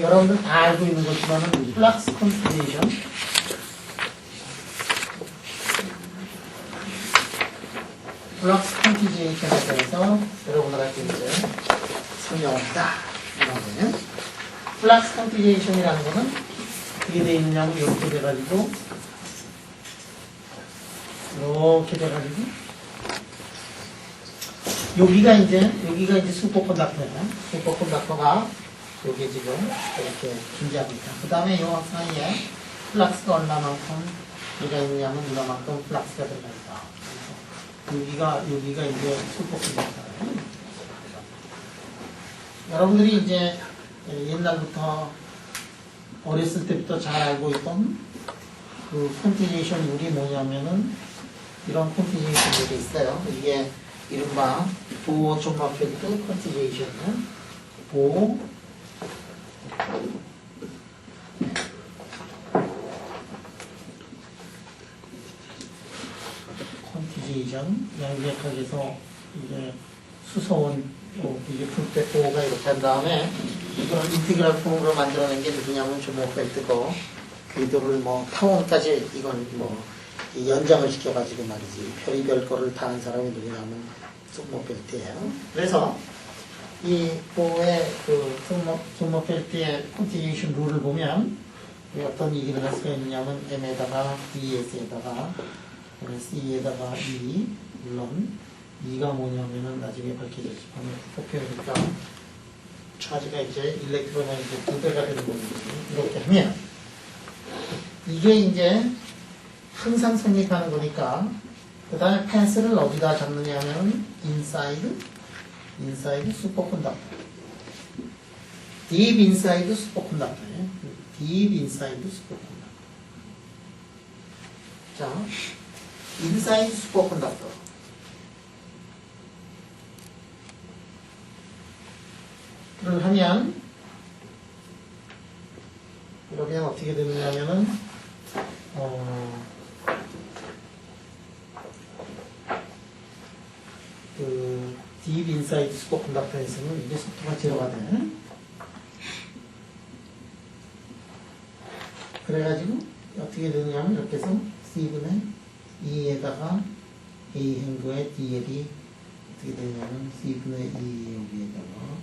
여러분들 다 알고 있는 것지만은 플락스 컨피그레이션 플락스 컨피그레이션에 대해서 여러분들한테 이제 설명합니다. 이런 플락스 컨피그레이션이라는 거는 어떻게 되어 있느냐면 이렇게 돼가지고 이렇게 돼가지고 여기가 이제 슈퍼컨덕터예요. 슈퍼컨덕터가 여기 지금 이렇게 존재하고 있다. 그 다음에 이 사이에 플락스가 얼마만큼 여기가 있느냐면 이만큼 플락스가 들어가 있다. 그래서 여기가 이제 슈퍼컨덕터예요. 여러분들이 이제 옛날부터 어렸을 때부터 잘 알고 있던 그 컨티뉴에이션 룰이 뭐냐면은 이런 컨티뉴에이션 룰이 있어요. 이게 이른바 보어 존머필드 컨티뉴에이션은 보어 컨티뉴에이션 양계역학에서 이제 수소원 이게 풀때 보호가 이렇게 한 다음에 이걸 인티그랄 폼으로 만들어낸 게 누구냐면 존머필드고 궤도를 뭐 타원까지 이건 뭐 연장을 시켜가지고 말이지 별의별 거를 다 한 사람이 누구냐면 존머필드예요. 그래서 이 보의 그 존머필드의 컨티뉴에이션 룰을 보면 어떤 얘기를 할 수가 있느냐면 m에다가ds에다가 c에다가 e 물론 e가 뭐냐면은 나중에 밝혀지지만 폭표니까 차지가 이제 일렉트론이 이제 2배가 되는 거지. 이렇게 하면 이게 이제 항상 성립하는 거니까 그 다음에 패스를 어디다 잡느냐 하면 인사이드 슈퍼컨덕터 딥 인사이드 슈퍼컨덕터예요. 딥 인사이드 슈퍼컨덕터. 자, 인사이드 슈퍼컨덕터 를 하면 그러면 어떻게 되느냐면은 그 딥 인사이드 슈퍼컨덕터에서는 이게 속도가 제로가 돼. 그래가지고 어떻게 되느냐면 이렇게 해서 C분의 E에다가 A 행도의 DL이 어떻게 되냐면 C분의 E 여기에다가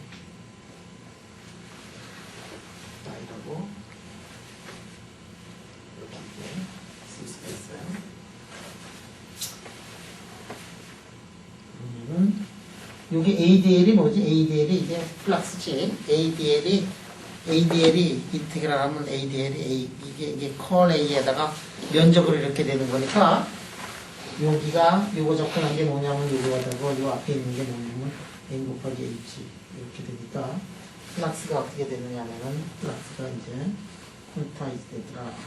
이라고 이렇게 쓸 수가 있어요. 그러면은 여기 ADL이 뭐지? ADL이 이게 플락스지. ADL이 인테그랄 하면 ADL이 이게 컬 A에다가 면적으로 이렇게 되는 거니까 여기가 요거 접근한 게 뭐냐면 요거가 되고 요 앞에 있는 게 뭐냐면 N 곱하기 H 이렇게 되니까 플락스가 어떻게 되느냐면은 플락스가 이제 콘타이즈 되더라 하는데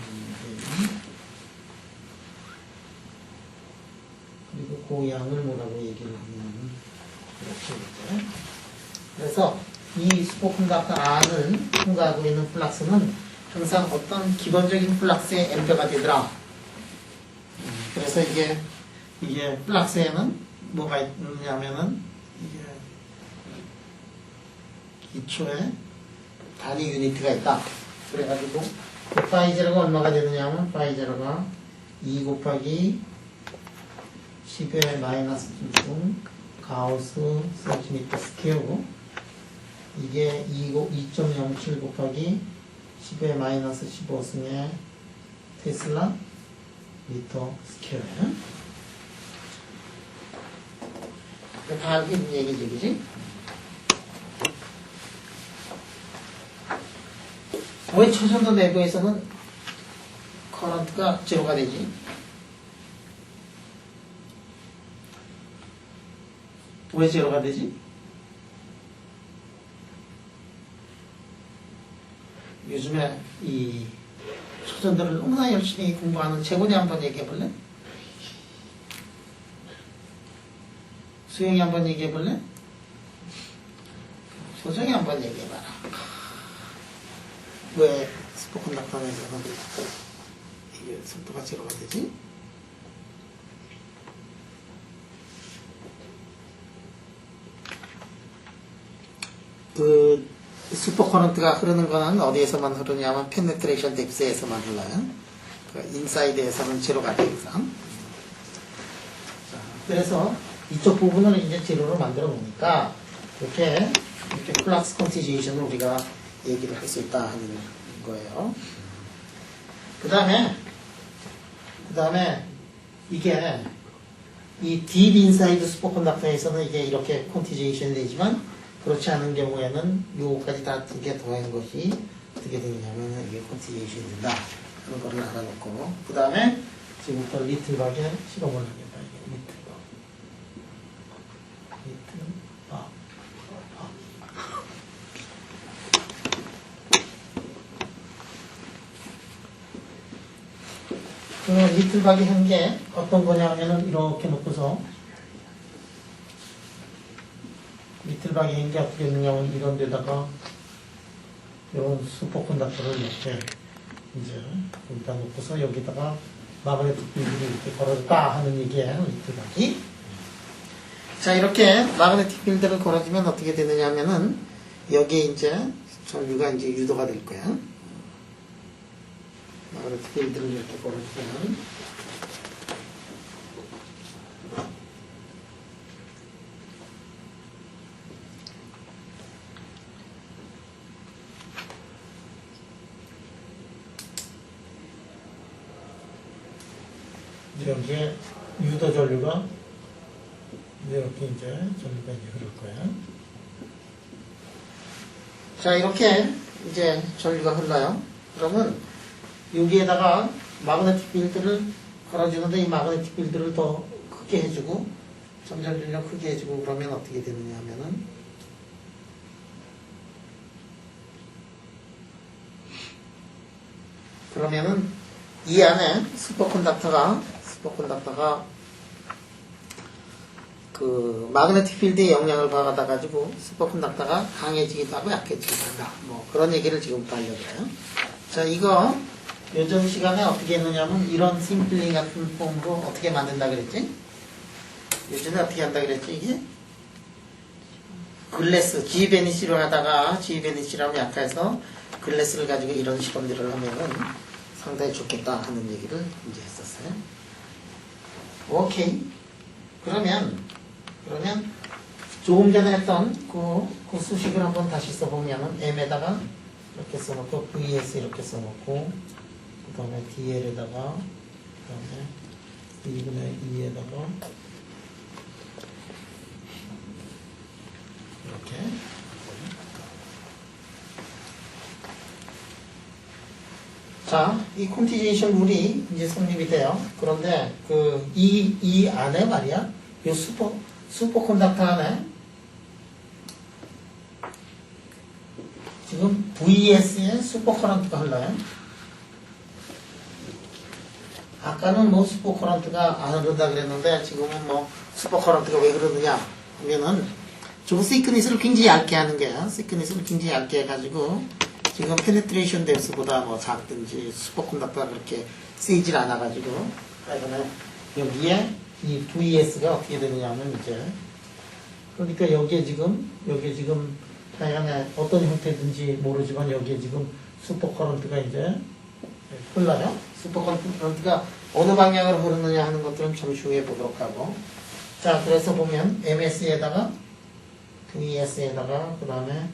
그리고 그 양을 뭐라고 얘기를 하냐면 이렇게 되죠. 그래서 이 슈퍼컨덕터 R을 통과하고 있는 플락스는 항상 어떤 기본적인 플락스의 M배가 되더라. 그래서 이게 플락스에는 뭐가 있느냐면은 기초에 단위 유니트가 있다. 그래가지고 파이 제로가 얼마가 되느냐면 파이 제로가 2 곱하기 10의 마이너스 2승 가우스 센티미터 스퀘어고 이게 2.07 곱하기 10의 마이너스 15승의 테슬라 미터 스퀘어예요. 다 알고 있는 얘기지, 그지? 왜 초전도 내부에서는 커런트가 제로가 되지? 왜 제로가 되지? 요즘에 이 초전도를 너무나 열심히 공부하는 재곤이 한번 얘기해 볼래? 수영이 한번 얘기해 볼래? 소정이 한번 얘기해 봐라. 왜 슈퍼컨덕터에서는 이게 속도가 제로가 되지? 그 슈퍼커런트가 흐르는 거는 어디에서만 흐르냐면 페네트레이션 뎁스에서만 흘러요. 그 인사이드에서는 제로가 돼 이상. 그래서 이쪽 부분을 이제 제로로 만들어 놓으니까 이렇게 플락스 컨티지에이션을 우리가 얘기를 할 수 있다 하는 거예요. 그 다음에 이게 이 딥 인사이드 슈퍼컨덕터에서는 이게 이렇게 컨티지에이션이 되지만 그렇지 않은 경우에는 요거까지 다 두 개 더한 것이 어떻게 되냐면 이게 컨티지에이션이 된다 하는 거를 알아놓고 그 다음에 지금부터 리틀박에 실험을 하겠다. 이게 리틀박 그 리틀박이 한 게 어떤 거냐면은 이렇게 놓고서 리틀박이 한 게 어떻게 되냐면 이런 데다가 이런 슈퍼컨덕터를 이렇게 이제 여기다 놓고서 여기다가 마그네틱 필드를 이렇게 걸어줬다 하는 얘기예요. 리틀박이. 자, 이렇게 마그네틱 필드를 걸어주면 어떻게 되느냐 하면은 여기에 이제 전류가 이제 유도가 될 거야. 마그네틱 필드를 이렇게 걸어주면 여기에 유도 전류가 이렇게 이제 전류가 이제 흐를 거야. 자, 이렇게 이제 전류가 흘러요. 그러면 여기에다가 마그네틱 필드를 걸어주는데 이 마그네틱 필드를 더 크게 해주고 점전율력 크게 해주고 그러면 어떻게 되느냐 하면은 이 안에 슈퍼컨덕터가 그 마그네틱 필드의 영향을 받아 가지고 슈퍼컨덕터가 강해지기도 하고 약해지기도 한다. 뭐 그런 얘기를 지금부터 알려드려요. 자, 이거 요즘 시간에 어떻게 했느냐면 이런 심플링 같은 폼으로 어떻게 만든다 그랬지? 요즘에 어떻게 한다 그랬지 이게? 글래스, G베니시로 하다가 G베니시라면 약해서 글래스를 가지고 이런 실험들을 하면은 상당히 좋겠다 하는 얘기를 이제 했었어요. 오케이. 그러면 조금 전에 했던 그 수식을 한번 다시 써보면은 M에다가 이렇게 써놓고 VS 이렇게 써놓고 그 다음에 DL에다가 그 다음에 2분의 2에다가 이렇게 자, 이 콘티지에이션 룰이 이제 성립이 돼요. 그런데 이 안에 말이야, 이 슈퍼컨덕터 안에 지금 VS에 슈퍼커런트가 흘러요. 아까는 뭐 슈퍼커런트가 안 흐른다 그랬는데 지금은 뭐 슈퍼커런트가 왜 흐르느냐 하면은 좀 시크니스를 굉장히 얇게 하는 거야. 시크니스를 굉장히 얇게 해가지고 지금 페네트레이션 뎁스보다 뭐 작든지 슈퍼컨덕터가 그렇게 세질 않아가지고 그다음에 여기에 이 VS가 어떻게 되느냐면 이제 그러니까 여기에 지금 하여간에 어떤 형태든지 모르지만 여기에 지금 슈퍼커런트가 이제 흘러요. 슈퍼커런트가 어느 방향으로 흐르느냐 하는 것들은 잠시 후에 보도록 하고 자, 그래서 보면 MS에다가 VS에다가 그 다음에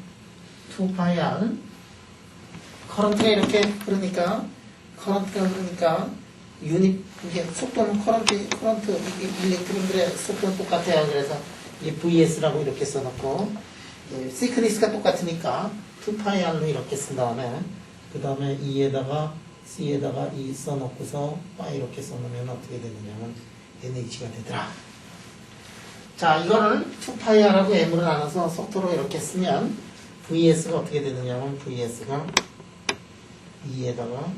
2πr 커런트가 이렇게 흐르니까 유닛 이게 속도는 커런트 일렉트론들의 속도는 똑같아요. 그래서 이 VS라고 이렇게 써놓고 시크니스가 똑같으니까 2πr로 이렇게 쓴 다음에 그 다음에 E에다가 C에다가 E 써놓고서 Y 이렇게 써놓으면 어떻게 되느냐면 NH가 되더라. 자, 이거를 2πr하고 M으로 나눠서 속도로 이렇게 쓰면 VS가 어떻게 되느냐면 VS가 E에다가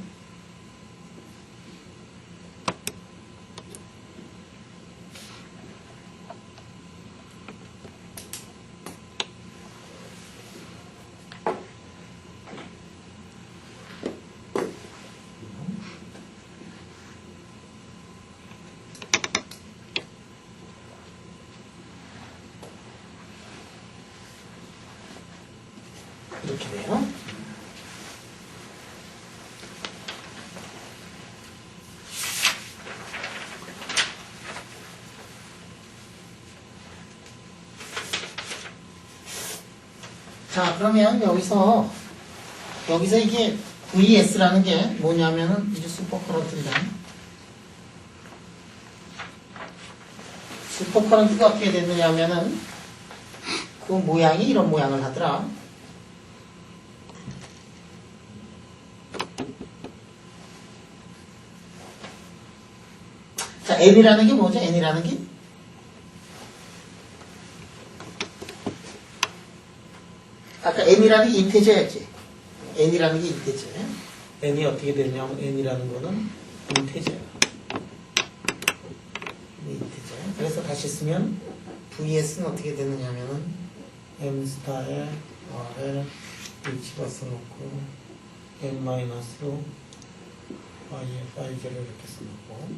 이렇게 돼요. 자, 그러면 여기서 이게 VS라는 게 뭐냐면은 이게 슈퍼커런트인데, 슈퍼커런트가 어떻게 됐느냐면은 그 모양이 이런 모양을 하더라. 자, N이라는 게 뭐죠? N이라는 게? 아까 N이라는 게 인테저였지. N이라는 게 인테저예요. N이 어떻게 되냐면 N이라는 거는 인테저예요. 인테저예요. 그래서 다시 쓰면 VS는 어떻게 되느냐면은 M 스타에 R에 집어서 놓고 N 마이너스 Y에 Y제를 이렇게 써놓고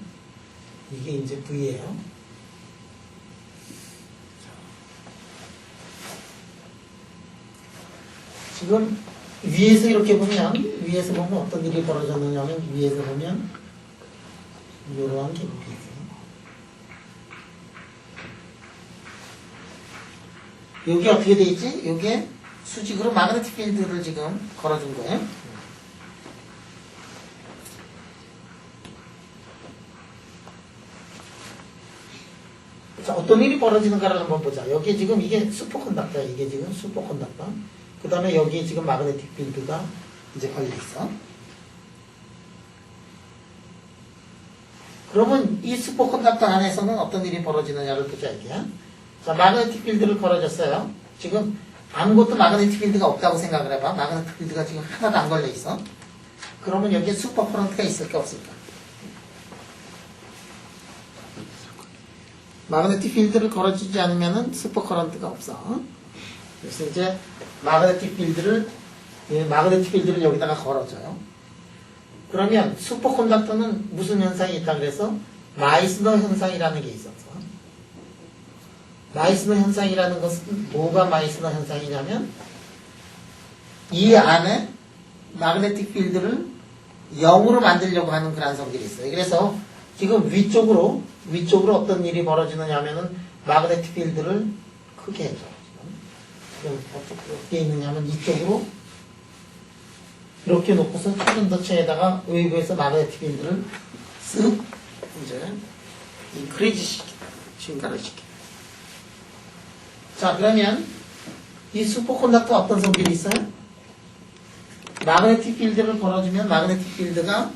이게 이제 V예요. 지금 위에서 이렇게 보면 어떤 일이 벌어졌느냐면 위에서 보면 이러한 게 V예요. 여기 어떻게 돼 있지? 여기에 수직으로 마그네틱 필드를 지금 걸어준 거예요. 자, 어떤 일이 벌어지는가를 한번 보자. 여기 지금 이게 슈퍼컨덕터야. 이게 지금 슈퍼컨덕터. 그 다음에 여기 지금 마그네틱 필드가 이제 걸려있어. 그러면 이 슈퍼컨덕터 안에서는 어떤 일이 벌어지느냐를 보자, 이게. 자, 마그네틱 필드를 걸어줬어요. 지금 아무것도 마그네틱 필드가 없다고 생각을 해봐. 마그네틱 필드가 지금 하나도 안 걸려있어. 그러면 여기에 슈퍼커런트가 있을까 없을까? 마그네틱 필드를 걸어주지 않으면은 슈퍼커런트가 없어. 그래서 이제 마그네틱 필드를 여기다가 걸어줘요. 그러면 슈퍼컨덕터는 무슨 현상이 있다 그래서 마이스너 현상이라는 게 있었어. 마이스너 현상이라는 것은 뭐가 마이스너 현상이냐면 이 안에 마그네틱 필드를 0으로 만들려고 하는 그런 성질이 있어요. 그래서 지금 위쪽으로 어떤 일이 벌어지느냐 하면은 마그네틱 필드를 크게 해줘. 지금 어떻게 있느냐면 이쪽으로 이렇게 놓고서 작은 덫에다가 외부에서 마그네틱 필드를 쓱 이제 인크리지 시키다. 증가를 시키다. 자, 그러면 이 슈퍼컨덕터 어떤 성질이 있어요? 마그네틱 필드를 걸어주면 마그네틱 필드가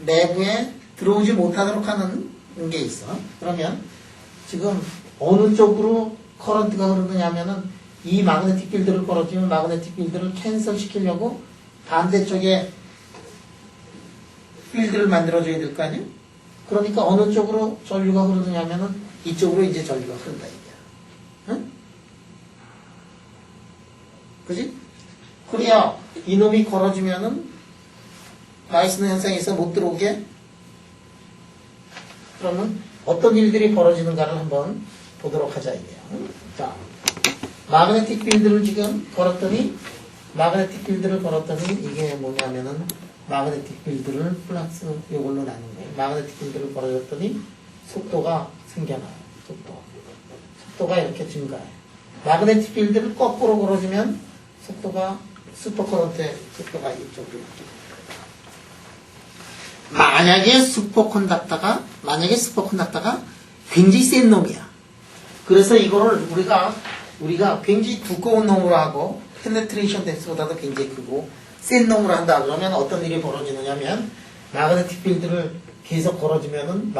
내부에 들어오지 못하도록 하는 게 있어. 그러면 지금 어느 쪽으로 커런트가 흐르느냐 하면은 이 마그네틱 필드를 걸어주면 마그네틱 필드를 캔슬 시키려고 반대쪽에 필드를 만들어줘야 될 거 아니에요? 그러니까 어느 쪽으로 전류가 흐르느냐 하면은 이쪽으로 이제 전류가 흐른다, 이게. 응? 그지? 그래야 이놈이 걸어주면은 마이스너 현상에서 못 들어오게. 그러면 어떤 일들이 벌어지는가를 한번 보도록 하자, 이게요. 자, 마그네틱 필드를 지금 걸었더니 이게 뭐냐면은 마그네틱 필드를 플러스 요걸로 나눈 거예요. 마그네틱 필드를 걸어줬더니 속도가 생겨나요. 속도가 이렇게 증가해요. 마그네틱 필드를 거꾸로 걸어주면 속도가 슈퍼컨덕터의 속도가 이쪽으로 이렇게. 만약에 슈퍼컨덕터가 굉장히 센 놈이야. 그래서 이거를 우리가 굉장히 두꺼운 놈으로 하고 페네트레이션 댄스보다도 굉장히 크고 센 놈으로 한다. 그러면 어떤 일이 벌어지느냐면 마그네틱 필드를 계속 걸어주면은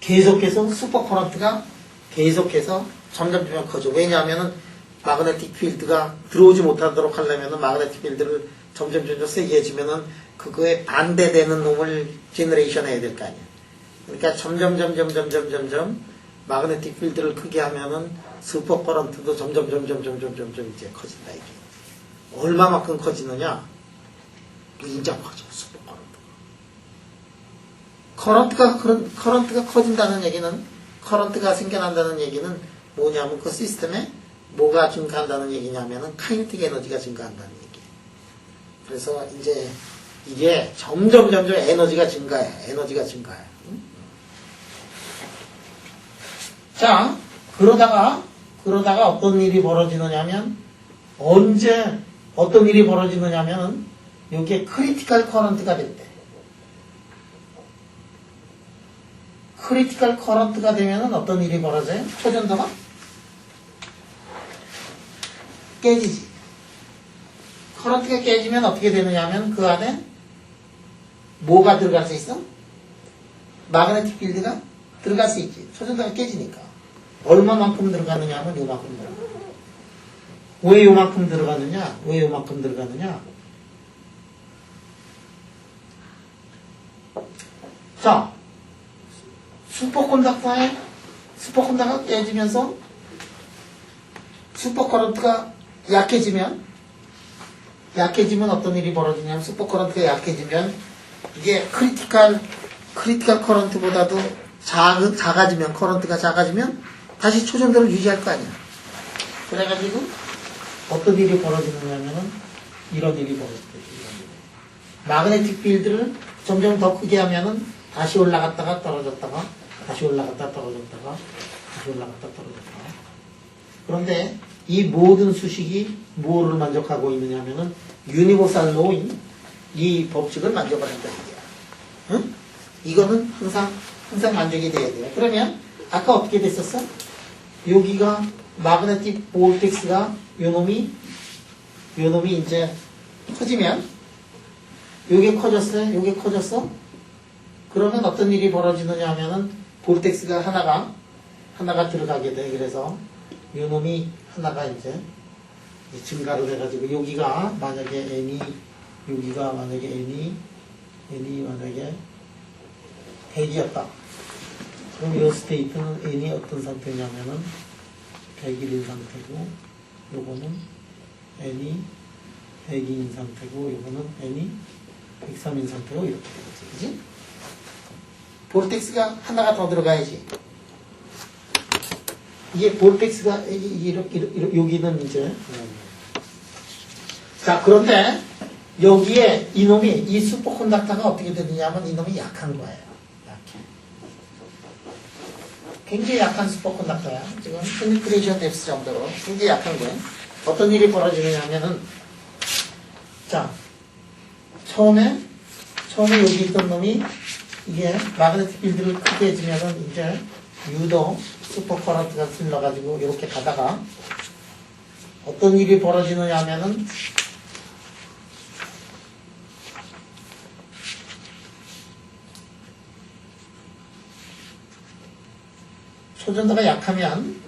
계속해서 슈퍼커런트가 계속해서 점점 커져. 왜냐하면은 마그네틱 필드가 들어오지 못하도록 하려면은 마그네틱 필드를 점점 세게 해주면은 그거에 반대되는 놈을 제너레이션 해야 될 거 아니야. 그러니까 점점 마그네틱 필드를 크게 하면은 슈퍼커런트도 점점 이제 커진다, 이게. 얼마만큼 커지느냐? 굉장히 커져, 슈퍼커런트가. 커런트가 커진다는 얘기는 커런트가 생겨난다는 얘기는 뭐냐면 그 시스템에 뭐가 증가한다는 얘기냐면은 카이네틱 에너지가 증가한다는 얘기예요. 그래서 이제 이게 점점 에너지가 증가해. 에너지가 증가해. 자, 그러다가 어떤 일이 벌어지느냐면 언제 어떤 일이 벌어지느냐면은 여기에 크리티컬 커런트가 될 때. 크리티컬 커런트가 되면은 어떤 일이 벌어져요? 초전도가 깨지지. 커런트가 깨지면 어떻게 되느냐 하면 그 안에 뭐가 들어갈 수 있어? 마그네틱 필드가 들어갈 수 있지. 초전도가 깨지니까. 얼마만큼 들어가느냐 하면 요만큼 들어가. 왜 요만큼 들어가느냐? 왜 요만큼 들어가느냐? 자, 슈퍼컨덕터가 깨지면서 슈퍼커런트가 약해지면 어떤 일이 벌어지냐면 슈퍼커런트가 약해지면 이게 크리티컬 커런트보다도 작아지면 커런트가 작아지면 다시 초전도를 유지할 거 아니야. 그래가지고 어떤 일이 벌어지느냐면은 이런 일이 벌어지죠. 마그네틱 필드를 점점 더 크게 하면은 다시 올라갔다가 떨어졌다가 다시 올라갔다 떨어졌다가 다시 올라갔다 떨어졌다가. 그런데 이 모든 수식이 뭐를 만족하고 있느냐면은 유니버설 로인 이 법칙을 만족을 한다 이거야. 응? 이거는 항상 만족이 돼야 돼요. 그러면 아까 어떻게 됐었어? 여기가 마그네틱 볼텍스가 요놈이 이제 커지면 요게 커졌어요? 요게 커졌어? 그러면 어떤 일이 벌어지느냐 하면은 볼텍스가 하나가 들어가게 돼. 그래서 요놈이 하나가 이제 증가로 돼가지고 여기가 만약에 n이 만약에 100이었다. 그럼 이 스테이트는 n이 어떤 상태냐면은 100일인 상태고 요거는 n이 102인 상태고 요거는 n이 103인 상태고 이렇게 되겠지. 그치? 볼텍스가 하나가 더 들어가야지. 이게 볼텍스가 여기는 이제 자, 그런데 여기에 이 슈퍼컨덕터가 어떻게 되느냐면 이놈이 약한 거예요. 약해. 굉장히 약한 슈퍼컨덕터야. 지금 페니트레이션 뎁스 정도로 굉장히 약한 거예요. 어떤 일이 벌어지느냐면은 자, 처음에 여기 있던 놈이 이게 마그네틱 필드를 크게 해주면은 이제 유도 슈퍼커런트가 흘러가지고 이렇게 가다가 어떤 일이 벌어지느냐 하면은 초전도가 약하면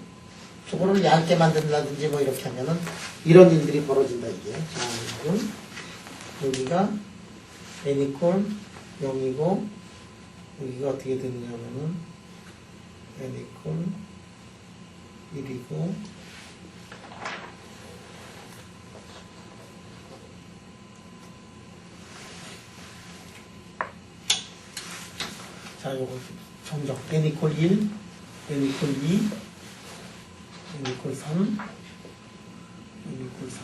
저거를 얇게 만든다든지 뭐 이렇게 하면은 이런 일들이 벌어진다 이게. 자, 여러분 여기가 n=0이고 여기가 어떻게 되느냐면은 n=1이고 자, 요거 점점 n=1, n=2, n=3, n=4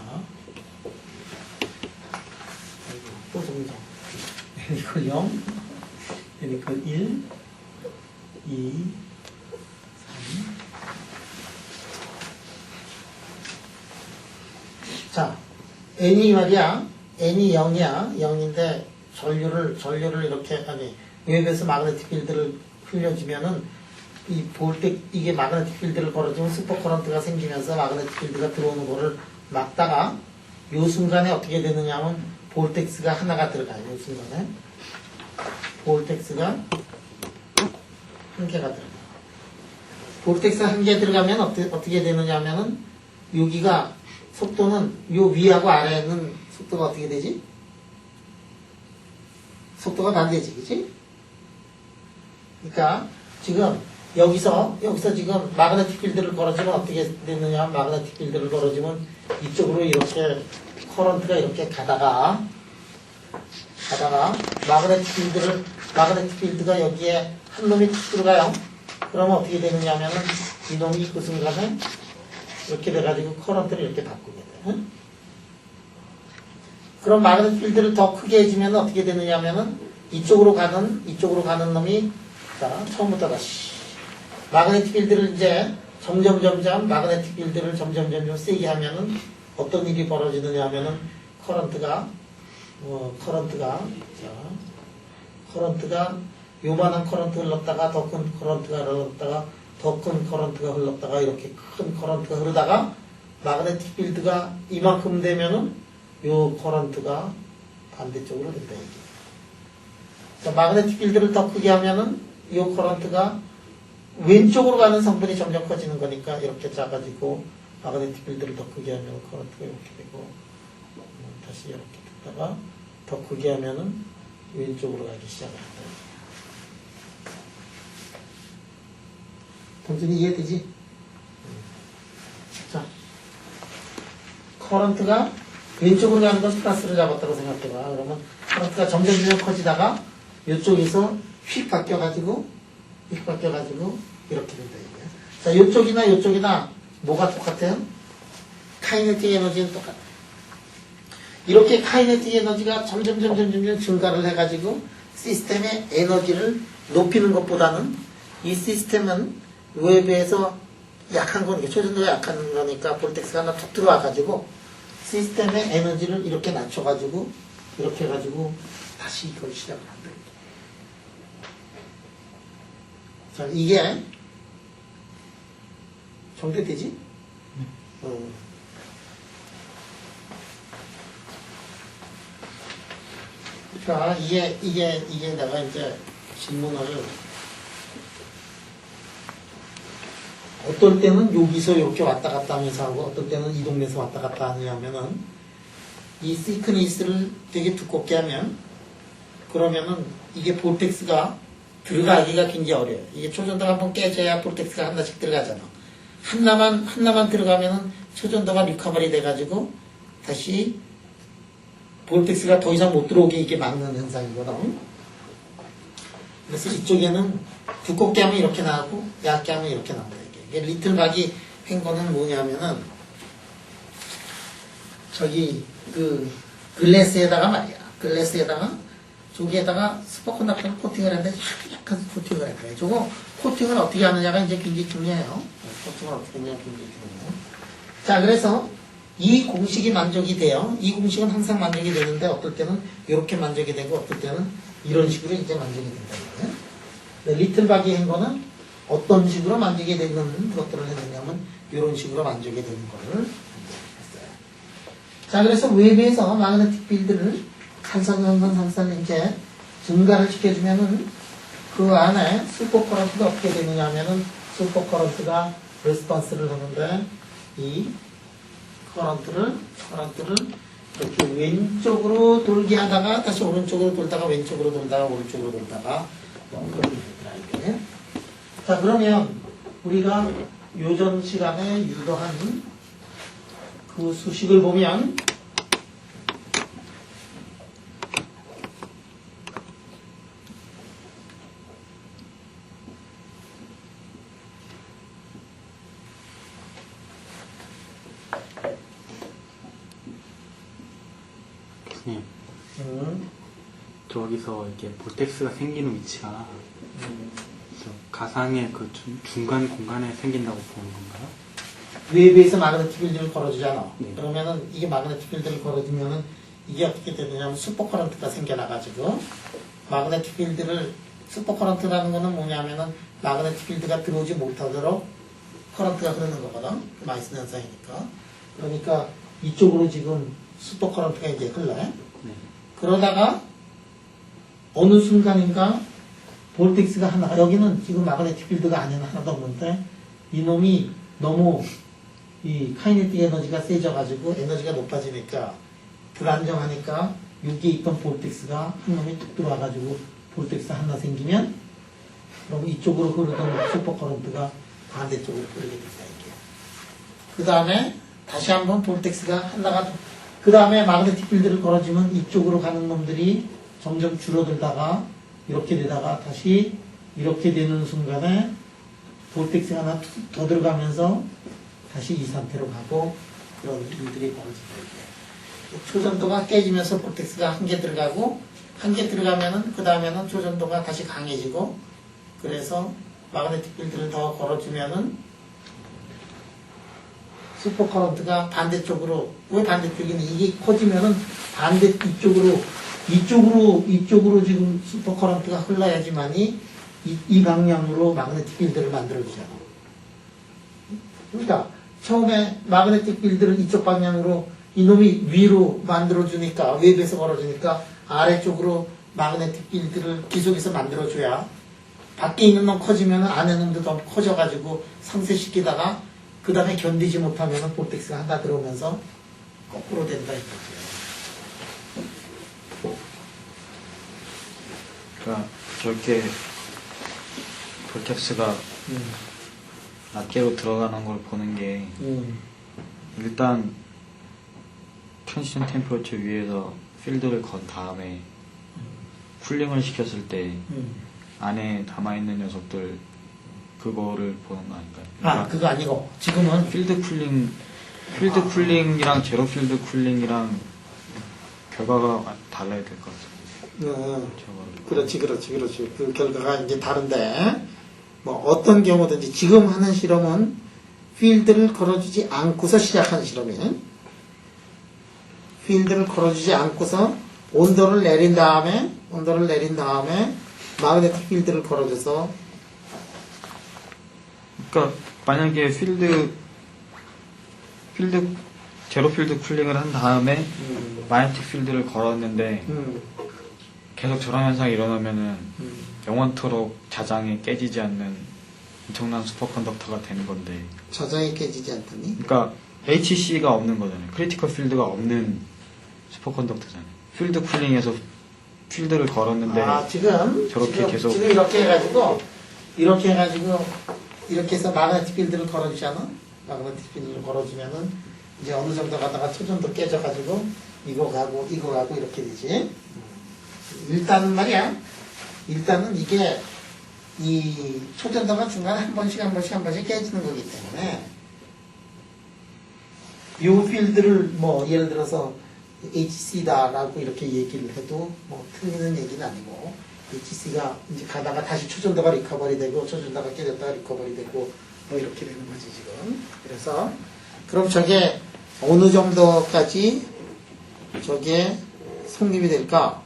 또 점점 n=0, n=1, 2, 3 자, n이 말이야. n이 0이야. 0인데 전류를 이렇게 웹에서 마그네틱 필드를 흘려주면은 이게 마그네틱 필드를 걸어주면 슈퍼커런트가 생기면서 마그네틱 필드가 들어오는 거를 막다가 요 순간에 어떻게 되느냐 하면 볼텍스가 하나가 들어가요. 요 순간에 볼텍스가 한 개가 들어가요. 볼텍스가 한 개 들어가면 어떻게 되느냐 하면은 여기가 속도는 요 위하고 아래는 속도가 어떻게 되지? 속도가 반대지, 그치? 그러니까 지금 여기서 지금 마그네틱 필드를 걸어주면 어떻게 되느냐? 마그네틱 필드를 걸어주면 이쪽으로 이렇게 커런트가 이렇게 가다가 마그네틱 필드가 여기에 한 놈이 툭 들어가요. 그러면 어떻게 되느냐 하면은 이놈이 그 순간에 이렇게 돼가지고 커런트를 이렇게 바꾸게 돼. 응? 그럼 마그네틱 필드를 더 크게 해주면 어떻게 되느냐 하면은 이쪽으로 가는 놈이 자, 처음부터 다시 마그네틱 필드를 이제 점점 마그네틱 필드를 점점 세게 하면은 어떤 일이 벌어지느냐 하면은 커런트가 요만한 커런트 흘렀다가 더 큰 커런트가 흘렀다가 더 큰 커런트가 흘렀다가 이렇게 큰 커런트가 흐르다가 마그네틱 필드가 이만큼 되면은 요 커런트가 반대쪽으로 된다 이게. 자, 마그네틱 필드를 더 크게 하면은 요 커런트가 왼쪽으로 가는 성분이 점점 커지는 거니까 이렇게 작아지고 마그네틱 필드를 더 크게 하면 커런트가 이렇게 되고 다시 이렇게 됐다가 더 크게 하면은 왼쪽으로 가기 시작한다. 동준이 이해되지? 자, 커런트가 왼쪽으로 가는 건 플러스를 잡았다고 생각해봐. 그러면 커런트가 점점 커지다가 이쪽에서 휙 바뀌어가지고 이렇게 된다 이게. 자, 이쪽이나 뭐가 똑같아요? 카이네틱 에너지는 똑같아. 이렇게 카이네틱 에너지가 점점 증가를 해가지고 시스템의 에너지를 높이는 것보다는 이 시스템은 이거에 비해서 약한 거니까 초전도가 약한 거니까 볼텍스가 하나 툭 들어와가지고 시스템의 에너지를 이렇게 낮춰가지고 이렇게 해가지고 다시 이걸 시작을 한다. 자, 이게 정리되지? 그러니까 이게 내가 이제 질문을 어떨 때는 여기서 이렇게 왔다 갔다 하면서 하고 어떨 때는 이 동네에서 왔다 갔다 하냐면은 이 시크니스를 되게 두껍게 하면 그러면은 이게 볼텍스가 들어가기가 굉장히 어려워요. 이게 초전도가 한번 깨져야 볼텍스가 하나씩 들어가잖아. 하나만 들어가면은 초전도가 리커버리 돼가지고 다시 볼텍스가 더 이상 못 들어오게 이게 막는 현상이거든. 그래서 이쪽에는 두껍게 하면 이렇게 나오고 얇게 하면 이렇게 나온다. 이게 리틀박이 한 거는 뭐냐면은 저기 그 글래스에다가 말이야. 글래스에다가 저기에다가 스포컨덕터를 코팅을 하는데 약간 코팅을 할 거예요. 저거 코팅을 어떻게 하느냐가 이제 굉장히 중요해요. 코팅을 어떻게 하느냐가 굉장히 중요해요. 자, 그래서 이 공식이 만족이 돼요. 이 공식은 항상 만족이 되는데 어떨 때는 이렇게 만족이 되고 어떨 때는 이런 식으로 이제 만족이 된다는 거예요. 리틀박이 한 거는 어떤 식으로 만족이 되는 것들을 했느냐면 이런 식으로 만족이 되는 거를 했어요. 자, 그래서 외부에서 마그네틱 필드를 산산산산 이제 증가를 시켜주면은 그 안에 슈퍼커런트가 어떻게 되느냐 하면은 슈퍼커런트가 레스폰스를 하는데 이 커런트를 이렇게 왼쪽으로 돌게 하다가 다시 오른쪽으로 돌다가 왼쪽으로 돌다가 오른쪽으로 돌다가 그렇게 되더라 이게. 자, 그러면 우리가 요전 시간에 유도한 그 수식을 보면 교수님, 저기서 이렇게 볼텍스가 생기는 위치가 저 가상의 그 중간 공간에 생긴다고 보는 건가요? 외부에서 마그네틱 필드를 걸어주잖아. 네. 그러면은 이게 마그네틱 필드를 걸어주면은 이게 어떻게 되느냐면 슈퍼커런트가 생겨나가지고 마그네틱 필드를 슈퍼커런트라는 거는 뭐냐면은 마그네틱 필드가 들어오지 못하도록 커런트가 흐르는 거거든. 마이슨 현상이니까. 그러니까 이쪽으로 지금 슈퍼커런트가 이제 흘러. 네. 그러다가 어느 순간인가 볼텍스가 하나, 여기는 지금 마그네틱 필드가 안에는 하나도 없는데 이놈이 너무 이 카이네틱 에너지가 세져가지고 에너지가 높아지니까 불안정하니까 여기에 있던 볼텍스가 한 놈이 툭 들어와가지고 볼텍스 하나 생기면 그럼 이쪽으로 흐르던 슈퍼커런트가 반대쪽으로 흐르게 된다 이게. 그 다음에 다시 한번 볼텍스가 하나가 그 다음에 마그네틱 필드를 걸어주면 이쪽으로 가는 놈들이 점점 줄어들다가 이렇게 되다가 다시 이렇게 되는 순간에 볼텍스가 하나 더 들어가면서 다시 이 상태로 가고 그런 일들이 벌어진다. 이게. 초전도가 깨지면서 볼텍스가 한 개 들어가고 한 개 들어가면은 그 다음에는 초전도가 다시 강해지고 그래서 마그네틱 필드를 더 걸어주면은 슈퍼커런트가 반대쪽으로 왜 반대쪽이니 이게 커지면은 반대 이쪽으로 지금 슈퍼커런트가 흘러야지만이 이 방향으로 마그네틱 필드를 만들어주잖아. 그러니까 처음에 마그네틱 필드를 이쪽 방향으로 이놈이 위로 만들어주니까 웹에서 걸어주니까 아래쪽으로 마그네틱 필드를 계속해서 만들어줘야 밖에 있는 놈 커지면 안에 놈도 더 커져가지고 상쇄시키다가 그 다음에 견디지 못하면 볼텍스가 하나 들어오면서 거꾸로 된다 이거죠. 그러니까 저렇게 볼텍스가 낱개로 들어가는 걸 보는 게 일단 트랜지션 템퍼러처 위에서 필드를 건 다음에 쿨링을 시켰을 때 안에 남아있는 녀석들 그거를 보는 거 아닐까요? 아 그거 아니고 지금은 필드 쿨링이랑 제로 필드 쿨링이랑 결과가 달라야 될 것 같아요. 그렇지. 그 결과가 이제 다른데, 뭐, 어떤 경우든지 지금 하는 실험은 필드를 걸어주지 않고서 시작하는 실험이에요. 필드를 걸어주지 않고서 온도를 내린 다음에, 마그네틱 필드를 걸어줘서, 그러니까 만약에 제로 필드 쿨링을 한 다음에 마그네틱 필드를 걸었는데 계속 저런 현상이 일어나면은 영원토록 자장이 깨지지 않는 엄청난 슈퍼컨덕터가 되는 건데. 저장이 깨지지 않더니? 그러니까 HC가 없는 거잖아요. 크리티컬 필드가 없는 슈퍼컨덕터잖아요. 필드 쿨링에서 필드를 걸었는데. 지금 이렇게 해가지고 이렇게 해서 마그네틱 필드를 걸어주잖아. 마그네틱 필드를 걸어주면은 이제 어느 정도 가다가 초전도 깨져가지고 이거 가고 이렇게 되지. 일단은 이게 이 초전도가 중간에 한 번씩 깨지는 거기 때문에 요 필드를 뭐 예를 들어서 HC다라고 이렇게 얘기를 해도 뭐 틀리는 얘기는 아니고 HC가 이제 가다가 다시 초전도가 리커버리 되고 초전도가 깨졌다가 리커버리 되고 뭐 이렇게 되는 거지 지금. 그래서 그럼 저게 어느 정도까지 저게 성립이 될까?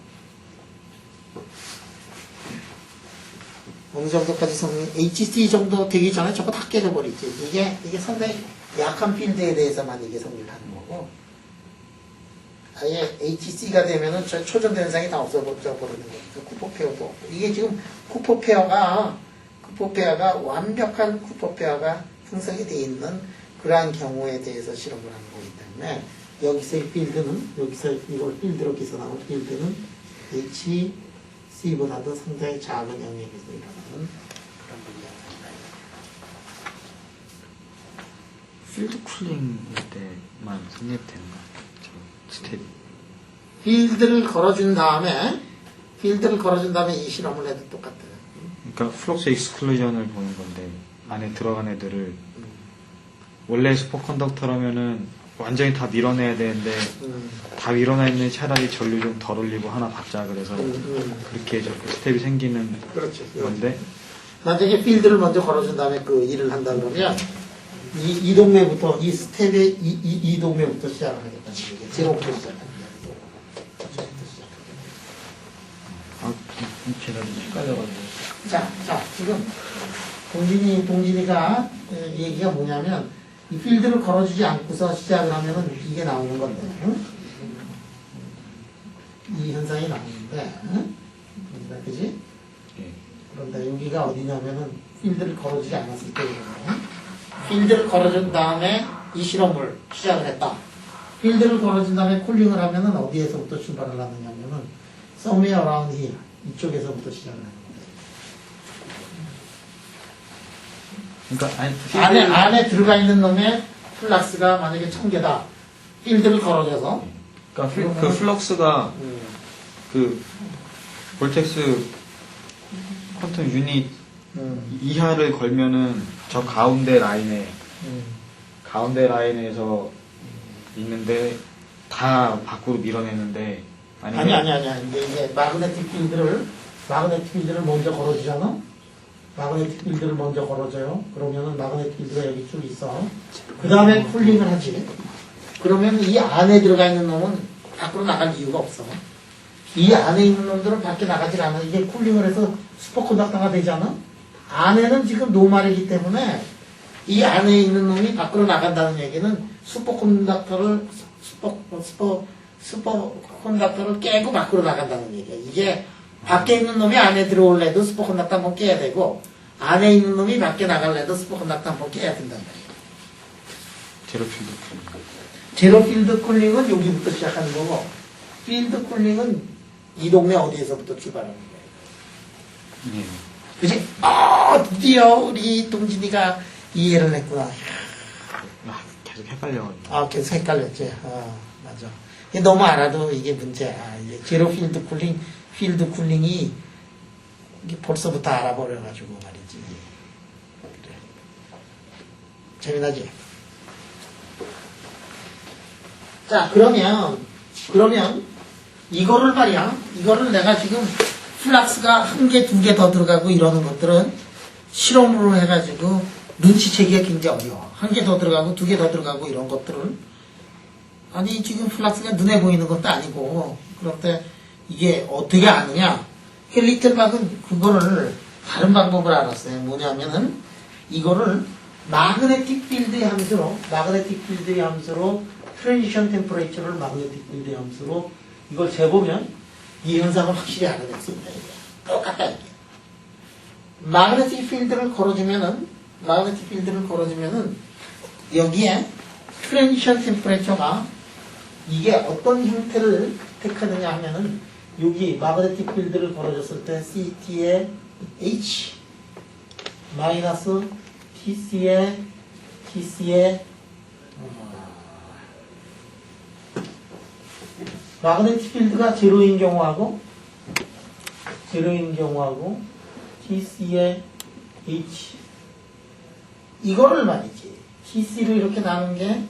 어느 정도까지 HC 정도 되기 전에 저거 다 깨져버리지. 이게 상당히 약한 필드에 대해서만 이게 성립하는 거고, 아예 HC가 되면은 저 초전도 현상이 다 없어버리는 거니까 쿠퍼 페어도 없고. 이게 지금 쿠퍼 페어가 완벽한 쿠퍼 페어가 형성이 돼 있는 그러한 경우에 대해서 실험을 하는 거기 때문에 여기서의 필드는 이걸 필드로 기선하는 필드는 HC보다도 상당히 작은 영역에서 일어나는 그런 분야입니다. 필드 쿨링일 때만 성립되는 거 같아요. 저 스텝. 필드를 걸어준 다음에 이 실험을 해도 똑같아요. 그러니까 플럭스 익스클루전을 보는 건데 안에 들어간 애들을 원래 슈퍼컨덕터라면은 완전히 다 밀어내야 되는데 다 밀어내 있는 차라리 전류 좀 덜 올리고 하나 받자 그래서 그렇게 스텝이 생기는 건데 나중에 필드를 먼저 걸어준 다음에 그 일을 한다 그러면 이 동네부터 이 스텝의 이 동네부터 시작을 하겠다는 얘기예요. 제로부터 시작하는 제가 좀 헷갈려가지고 자, 지금 동진이가 얘기가 뭐냐면 이 필드를 걸어주지 않고서 시작을 하면은 이게 나오는 건데, 응? 이 현상이 나오는데, 응? 그지? 예. 그런데 여기가 어디냐면은 필드를 걸어주지 않았을 때거든요. 필드를 걸어준 다음에 이 실험을 시작을 했다. 필드를 걸어준 다음에 쿨링을 하면은 어디에서부터 출발을 하느냐면은 somewhere around here 이쪽에서부터 시작을 하는 그러니까 거예요. 안에 들어가 있는 놈의 플락스가 만약에 1000개다. 필드를 걸어줘서 그러니까 그 플럭스가 그 볼텍스 퀀텀 유닛 이하를 걸면은 저 가운데 라인에 음. 가운데 라인에서 있는데 다 밖으로 밀어내는데 아니면 아니. 이게 마그네틱 필드를 먼저 걸어주잖아? 마그네틱 필드를 먼저 걸어줘요. 그러면은 마그네틱 필드가 여기 쭉 있어. 그 다음에 쿨링을 하지. 그러면 이 안에 들어가 있는 놈은 밖으로 나갈 이유가 없어. 이 안에 있는 놈들은 밖에 나가질 않아. 이게 쿨링을 해서 슈퍼컨덕터가 되잖아? 안에는 지금 노말이기 때문에 이 안에 있는 놈이 밖으로 나간다는 얘기는 슈퍼컨덕터를 깨고 밖으로 나간다는 얘기야. 이게 밖에 있는 놈이 안에 들어올래도 슈퍼컨덕터 한번 깨야 되고 안에 있는 놈이 밖에 나갈래도 슈퍼컨덕터 한번 깨야 된단 말이야. 제로필드 제로필드 쿨링은 여기부터 시작하는 거고 필드 쿨링은 이 동네 어디에서부터 출발하는 거야. 예. 그치? 드디어 우리 동진이가 이해를 했구나. 계속 헷갈려가지고 계속 헷갈렸지. 맞아. 이게 너무 알아도 이게 문제야. 이게 제로 필드 쿨링이 이게 벌써부터 알아버려가지고 말이지. 그래. 재미나지? 자, 그러면 이거를 말이야. 이거를 내가 지금 플락스가 한 개, 두 개 더 들어가고 이러는 것들은 실험으로 해가지고 눈치채기가 굉장히 어려워. 한 개 더 들어가고 두 개 더 들어가고 이런 것들은 아니 지금 플락스가 눈에 보이는 것도 아니고 그런데 이게 어떻게 아느냐? 리틀박은 그거를 다른 방법을 알았어요. 뭐냐면은 이거를 마그네틱 필드의 함수로 트랜지션 템퍼레이처를 마그네틱 필드의 함수로 이걸 재보면 이 현상을 확실히 알아낼 수 있다. 이게 똑같다 이게. 마그네틱 필드를 걸어주면은 여기에 트랜지션 템퍼레이처가 이게 어떤 형태를 택하느냐 하면은 여기 마그네틱 필드를 걸어줬을 때 CT의 H 마이너스 TC의 마그네틱 필드가 제로인 경우하고 TC의 H 이거를 말이지. TC를 이렇게 나눈 게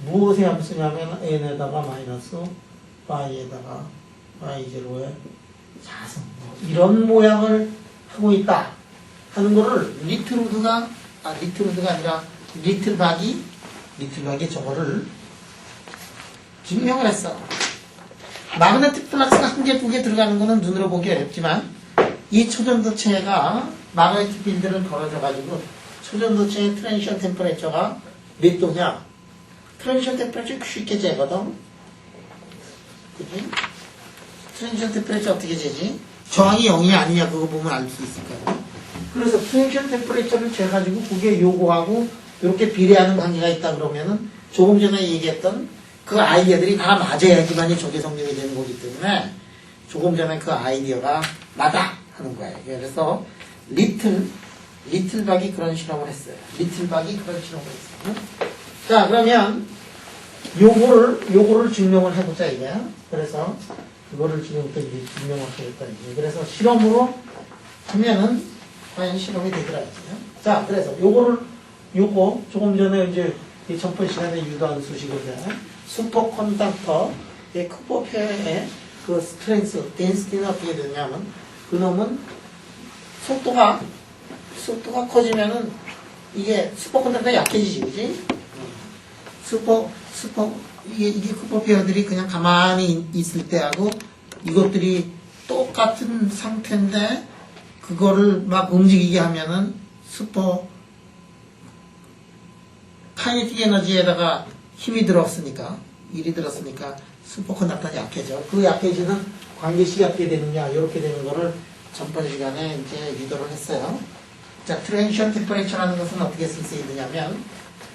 무엇의 함수냐면 n에다가 마이너스 y에다가 y0의 자성 이런 모양을 하고 있다 하는 거를 리틀박이 저거를 증명을 했어. 마그네틱 플락스가 한 개, 두 개 들어가는 거는 눈으로 보기 어렵지만 이 초전도체가 마그네틱 필드를 걸어줘가지고 초전도체의 트랜지션 템퍼레이처가 몇 도냐? 트랜지션 템퍼레이처 쉽게 재거든. 그지? 트랜지션 템퍼레이처 어떻게 재지? 저항이 0이 아니냐 그거 보면 알 수 있을 거야. 그래서 트랜지션 템퍼레이처를 재가지고 그게 요거하고 이렇게 비례하는 관계가 있다 그러면은 조금 전에 얘기했던 그 아이디어들이 다 맞아야지만이 저게 성립이 되는 거기 때문에 조금 전에 그 아이디어가 맞아 하는 거예요. 그래서 리틀박이 그런 실험을 했어요. 자, 그러면 요거를 증명을 해보자 이게. 그래서 그거를 지금부터 증명을 하겠다 이게. 그래서 실험으로 하면은 과연 실험이 되더라고요. 자, 그래서 요거 조금 전에 이제 이 전번 시간에 유도한 수식인데 슈퍼컨덕터의 크포페의 그 스트렝스, 덴시티는 어떻게 되냐면 그놈은 속도가 커지면은 이게 슈퍼컨덕터가 약해지지, 그지? 이게 크포페어들이 그냥 가만히 있을 때하고 이것들이 똑같은 상태인데 그거를 막 움직이게 하면은 카이네틱 에너지에다가 일이 들었으니까 슈퍼컨덕터는 약해져. 그 약해지는 관계식이 어떻게 되느냐 이렇게 되는 거를 전번 시간에 이제 유도를 했어요. 자, 트랜지션 템퍼레이처라는 것은 어떻게 쓸 수 있느냐면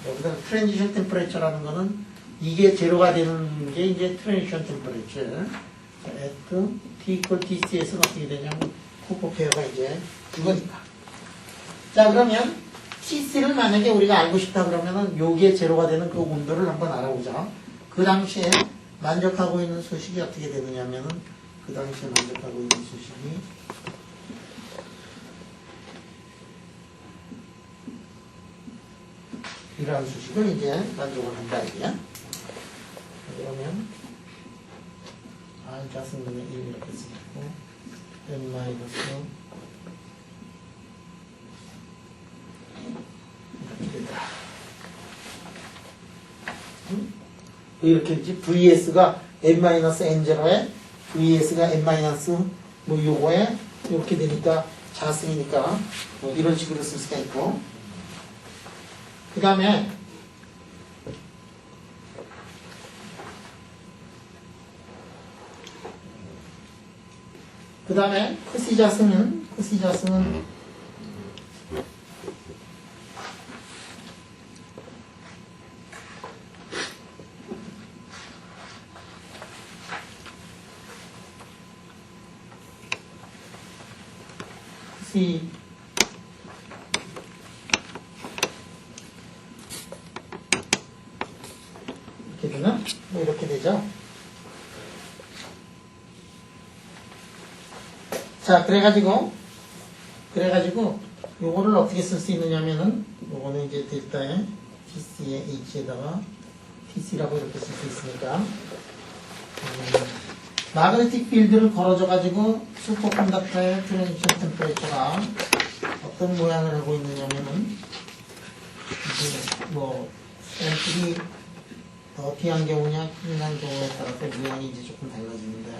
여기서 트랜지션 템퍼레이처라는 거는 이게 제로가 되는 게 이제 트랜지션 템퍼레이처. at t equal tc에서는 어떻게 되냐면 코포페어가 이제 죽으니까. 자, 그러면 TC를 만약에 우리가 알고 싶다 그러면은 요게 제로가 되는 그 온도를 한번 알아보자. 그 당시에 만족하고 있는 수식이 어떻게 되느냐면은 그 당시에 만족하고 있는 수식이 이러한 수식을 이제 만족을 한다 이게야. 그러면 R 자승분의 1 이렇게 쓰고 n 마이너스 이렇게 된다. 이렇게 있지. VS가 n-n0에 VS가 n- 뭐 요거에 이렇게 되니까 자승이니까 뭐 이런 식으로 쓸 수가 있고, 그 다음에 크시 자승은 이렇게 되나? 뭐 이렇게 되죠. 자, 그래가지고 요거를 어떻게 쓸 수 있느냐면은 요거는 이제 델타에 TC의 H에다가 TC라고 이렇게 쓸 수 있으니까 마그네틱 필드를 걸어줘가지고 슈퍼컨덕터의 트랜지션 템퍼레처가 어떤 모양을 하고 있느냐면은 이제 뭐 샘플이 더티한 경우냐 클린한 경우에 따라서 모양이 이제 조금 달라지는데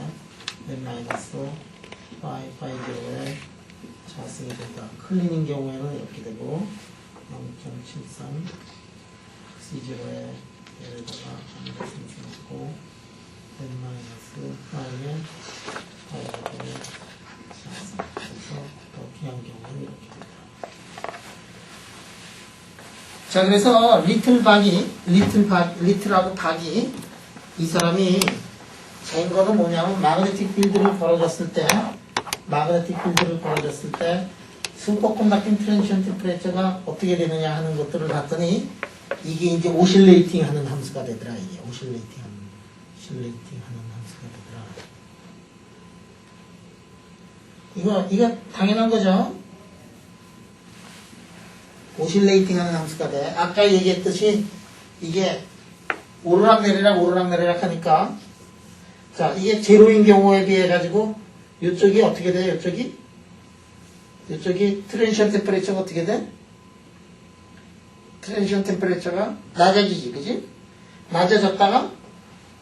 n-5.50에 자승이 된다. 클린인 경우에는 이렇게 되고 0.73 C0에 얘에다가 한번 생성했고 n-5에 자승 그래서 더티한 경우는 이렇게 된다. 자, 그래서 리틀하고 박이 이 사람이 잰 거는 뭐냐면 마그네틱 필드를 걸어줬을 때 슈퍼컨덕팅 트랜지션 템퍼레처가 어떻게 되느냐 하는 것들을 봤더니 이게 이제 오실레이팅 하는 함수가 되더라. 이게 오실레이팅 하는 함수가 되더라. 이거 당연한 거죠. 오실레이팅 하는 함수가 돼. 아까 얘기했듯이 이게 오르락내리락 하니까, 자, 이게 제로인 경우에 비해 가지고 이쪽이 어떻게 돼? 이쪽이 트랜지션 템퍼레처가 어떻게 돼? 트랜지션 템퍼레처가 낮아지지, 그지? 낮아졌다가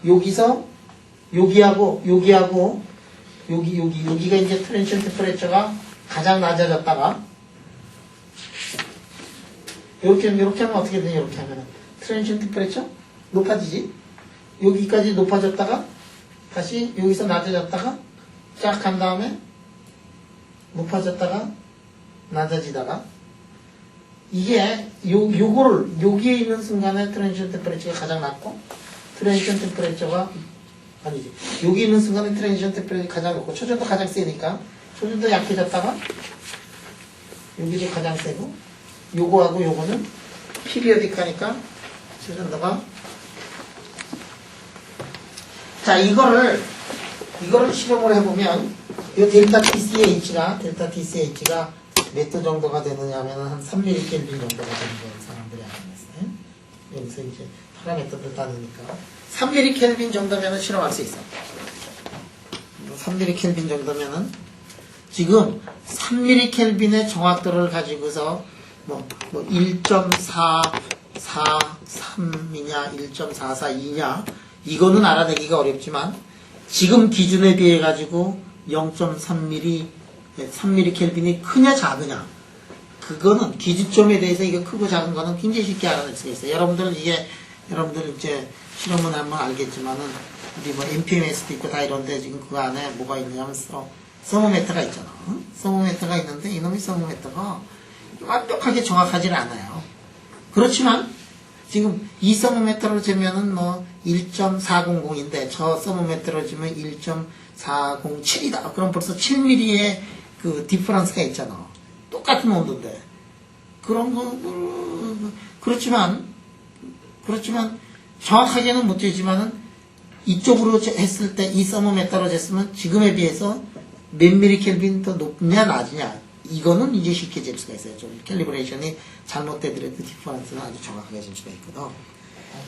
여기서 여기가 이제 트랜지션 템퍼레처가 가장 낮아졌다가 이렇게 하면 어떻게 되냐? 이렇게 하면 트랜지션 템퍼레처 높아지지. 여기까지 높아졌다가 다시 여기서 낮아졌다가 쫙 간 다음에 높아졌다가 낮아지다가 이게 요거를 여기에 있는 순간에 트랜지션 템퍼레처가 가장 낮고 트랜지션 템퍼레처가 아니지. 여기 있는 순간에 트랜지션 템퍼레처가 가장 높고 초전도 가장 세니까 초전도 약해졌다가 여기도 가장 세고 요거하고 요거는 피리어딕하니까 초전도가 자 이거를 실험을 해보면 이 델타 TCH가 몇 도 정도가 되느냐면 한 3mK 정도가 되는 걸 사람들이 알아냈어요. 여기서 이제 파라미터들 따르니까 3mK 정도면은 실험할 수 있어. 3mK 정도면은 지금 3mK의 정확도를 가지고서 뭐 1.443이냐 1.442냐 이거는 알아내기가 어렵지만 지금 기준에 비해 가지고 3mK이 크냐 작으냐 그거는 기준점에 대해서 이거 크고 작은 거는 굉장히 쉽게 알아낼 수가 있어요. 여러분들 이제 실험을 하면 알겠지만은 우리 뭐 MPMS도 있고 다 이런데 지금 그 안에 뭐가 있냐면 서모메터가 있잖아. 서모메터가 있는데 이놈의 서모메터가 완벽하게 정확하지는 않아요. 그렇지만 지금 이 서모메터로 재면은 뭐 1.400인데 저 서모메터로 재면 1.407이다. 그럼 벌써 7mm의 그 디퍼런스가 있잖아. 똑같은 온도인데. 그런 거 그렇지만 정확하게는 못 되지만은 이쪽으로 했을 때 이 서모메터로 쟀으면 지금에 비해서 몇 미리 켈빈 더 높냐 낮으냐 이거는 이제 쉽게 잴 수가 있어요. 좀 캘리브레이션이 잘못되더라도 디퍼런스는 아주 정확하게 잴 수가 있거든.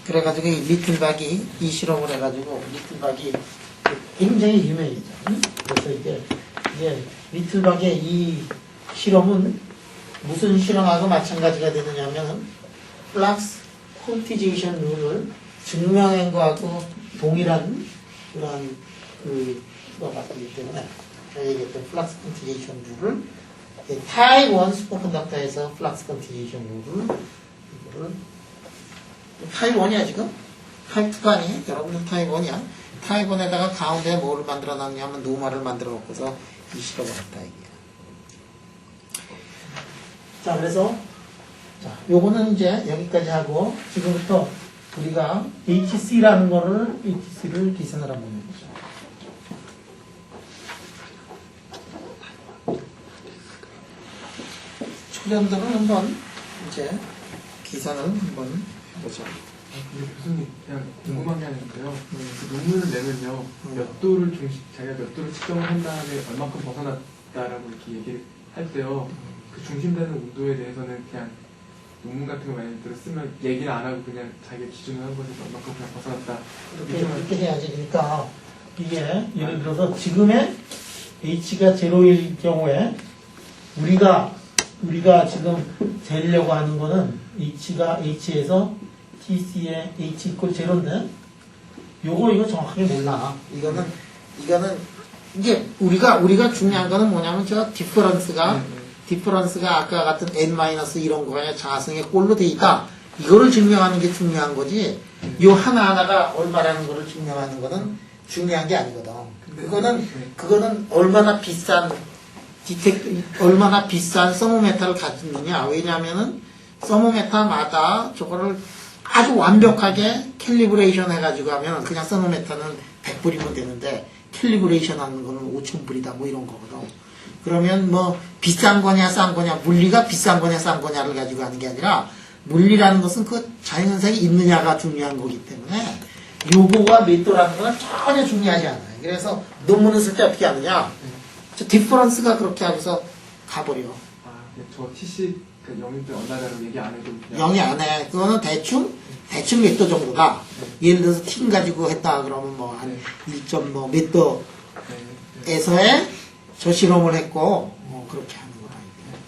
그래가지고 이 리틀박이 이 실험을 해가지고 리틀박이 굉장히 유명해져. 그래서 이제 리틀박의 이 실험은 무슨 실험하고 마찬가지가 되느냐면 플락스 콘티제이션 룰을 증명한 거하고 동일한 그런 그거 같기 때문에 제가 얘기했던 플락스 콘티제이션 룰을 타입 1 슈퍼컨덕터에서 플락스 콘티제이션 룰을 이거를 타입 1이야 지금? 타입 2가 아니에요? 여러분들 타입 1이야. 타입 1에다가 가운데 뭐를 만들어 놨냐면 노말을 만들어 놓고서 이 실험을 했다 이게. 자, 그래서 자, 요거는 이제 여기까지 하고 지금부터 우리가 HC를 계산을 한번 해보죠. 초년들은 한번 이제 계산을 한번 해보죠. 근데 교수님 그냥 궁금한 게 있는데요. 그 논문을 내면요 몇 도를 자기가 몇 도를 측정을 한 다음에 얼마큼 벗어났다라고 이렇게 얘기를 할 때요. 그 중심되는 온도에 대해서는 그냥 논문 같은 거 만약에 쓰면 얘기를 안 하고 그냥 자기가 기준을 한 거에서 얼마큼 그냥 벗어났다 이렇게 해야지. 그러니까 이게 예를 들어서 지금의 H가 제로일 경우에 우리가 지금 재려고 하는 거는 H가 H에서 TC의 H 이퀄 제로인데 이거 정확하게 몰라. 이거는 이제 우리가 중요한 거는 뭐냐면 저 디퍼런스가 아까 같은 n- 이런 거가 자승의 꼴로 돼 있다. 이거를 증명하는 게 중요한 거지. 요 하나하나가 얼마라는 거를 증명하는 거는 중요한 게 아니거든. 그거는 얼마나 비싼 서모메타를 가지느냐. 왜냐하면은 서모메타마다 저거를 아주 완벽하게 캘리브레이션 해가지고 하면 그냥 서모메타는 100불이면 되는데 캘리브레이션 하는 거는 5,000불이다 뭐 이런 거거든. 그러면 뭐 비싼 거냐 싼 거냐, 물리가 비싼 거냐 싼 거냐를 가지고 하는 게 아니라 물리라는 것은 그 자연현상이 있느냐가 중요한 거기 때문에 요거가 몇 도라는 건 전혀 중요하지 않아요. 그래서 논문을 쓸 때 어떻게 하느냐, 저 디퍼런스가 그렇게 하고서 가버려. 저 TC 그 0일 얼마다라고 얘기 안 해도 그냥 0이 안 해. 그거는 대충 몇 도 정도다. 예를 들어서 팀 가지고 했다 그러면 뭐 한 1점 몇 도에서의 저 실험을 했고 그렇게 하는 거다. 이게.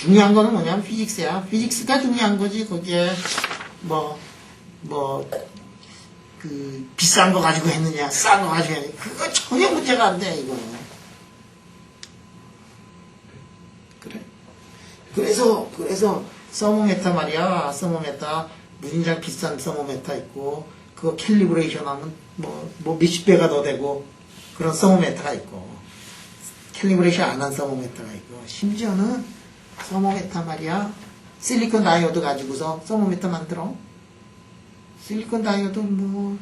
중요한 거는 뭐냐면 피직스야. 피직스가 중요한 거지. 거기에 그 비싼 거 가지고 했느냐, 싼 거 가지고 했느냐, 그거 전혀 문제가 안 돼. 이거는. 그래. 그래서 서모메타 말이야. 서모메타 무진장 비싼 서모메타 있고 그거 캘리브레이션 하면 뭐 몇십 배가 더 되고 그런 서모메타가 있고 캘리브레이션 안 한 서모메타가 있고 심지어는 서모메타 말이야. 실리콘 다이오드 가지고서 서모메타 만들어. 실리콘 다이오드 뭐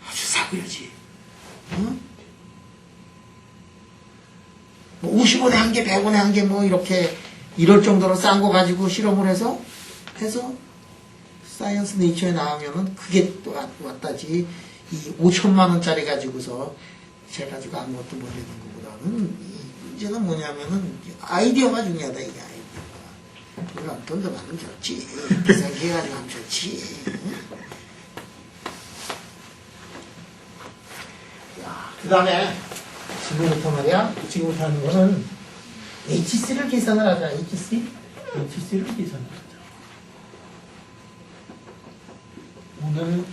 아주 사고려지. 응? 뭐 50원에 한 개, 100원에 한 개 뭐 이렇게 이럴 정도로 싼 거 가지고 실험을 해서 사이언스 네이처에 나오면은 그게 또 왔다지. 이 5천만 원짜리 가지고서 가지고 아무것도 모르는 것보다는 문제는 뭐냐면은 아이디어가 중요하다. 이게 아이디어가. 물론 돈도 많으면 좋지. 비싸게 해가지고 하면 좋지. 그 다음에 지금부터 말이야. 지금부터 하는 거는 HC를 계산을 하자. HC를 계산을 하자. 오늘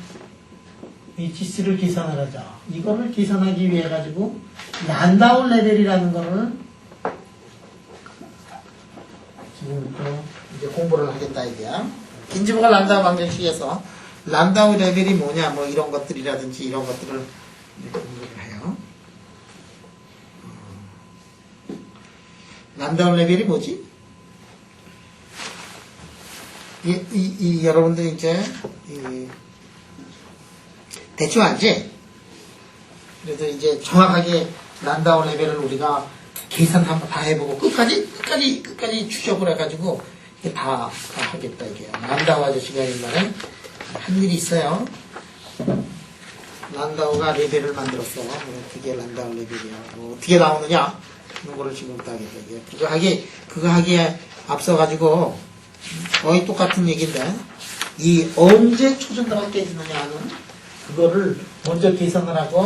HC를 계산을 하자. 이거를 계산하기 위해 가지고 란다운 레벨이라는 거를 지금부터 이제 공부를 하겠다 이게야. 긴지모가 란다우 방정식에서 란다우 레벨이 뭐냐 뭐 이런 것들이라든지 이런 것들을 이제 공부를 해요. 란다운 레벨이 뭐지? 여러분들 이제 대충 알지? 그래서 이제 정확하게 란다운 레벨을 우리가 계산 한번 다 해보고 끝까지 추적을 해가지고 다 하겠다 이게. 란다우 아저씨가 옛날에 한 일이 있어요. 란다우가 레벨을 만들었어. 그게 란다우 레벨이야. 어떻게 나오느냐? 그런 거를 지금 따겠다. 그거 하기에 앞서가지고 거의 똑같은 얘기인데, 이 언제 초전도가 깨지느냐 하는 그거를 먼저 계산을 하고,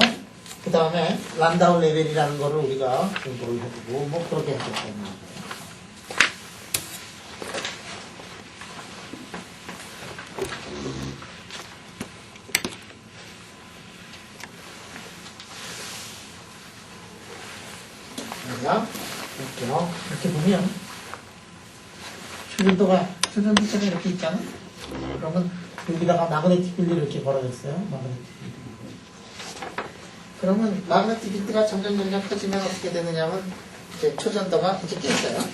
그 다음에 란다우 레벨이라는 거를 우리가 공부를 해두고, 뭐 그렇게 하겠다. 볼게요. 이렇게 보면 초전도체가 이렇게 있잖아. 그러면 여기다가 마그네틱 필드 이렇게 걸어졌어요. 마그네틱 필드. 그러면 마그네틱 필드가 점점 커지면 어떻게 되느냐면 이제 초전도가 이제 깼어요.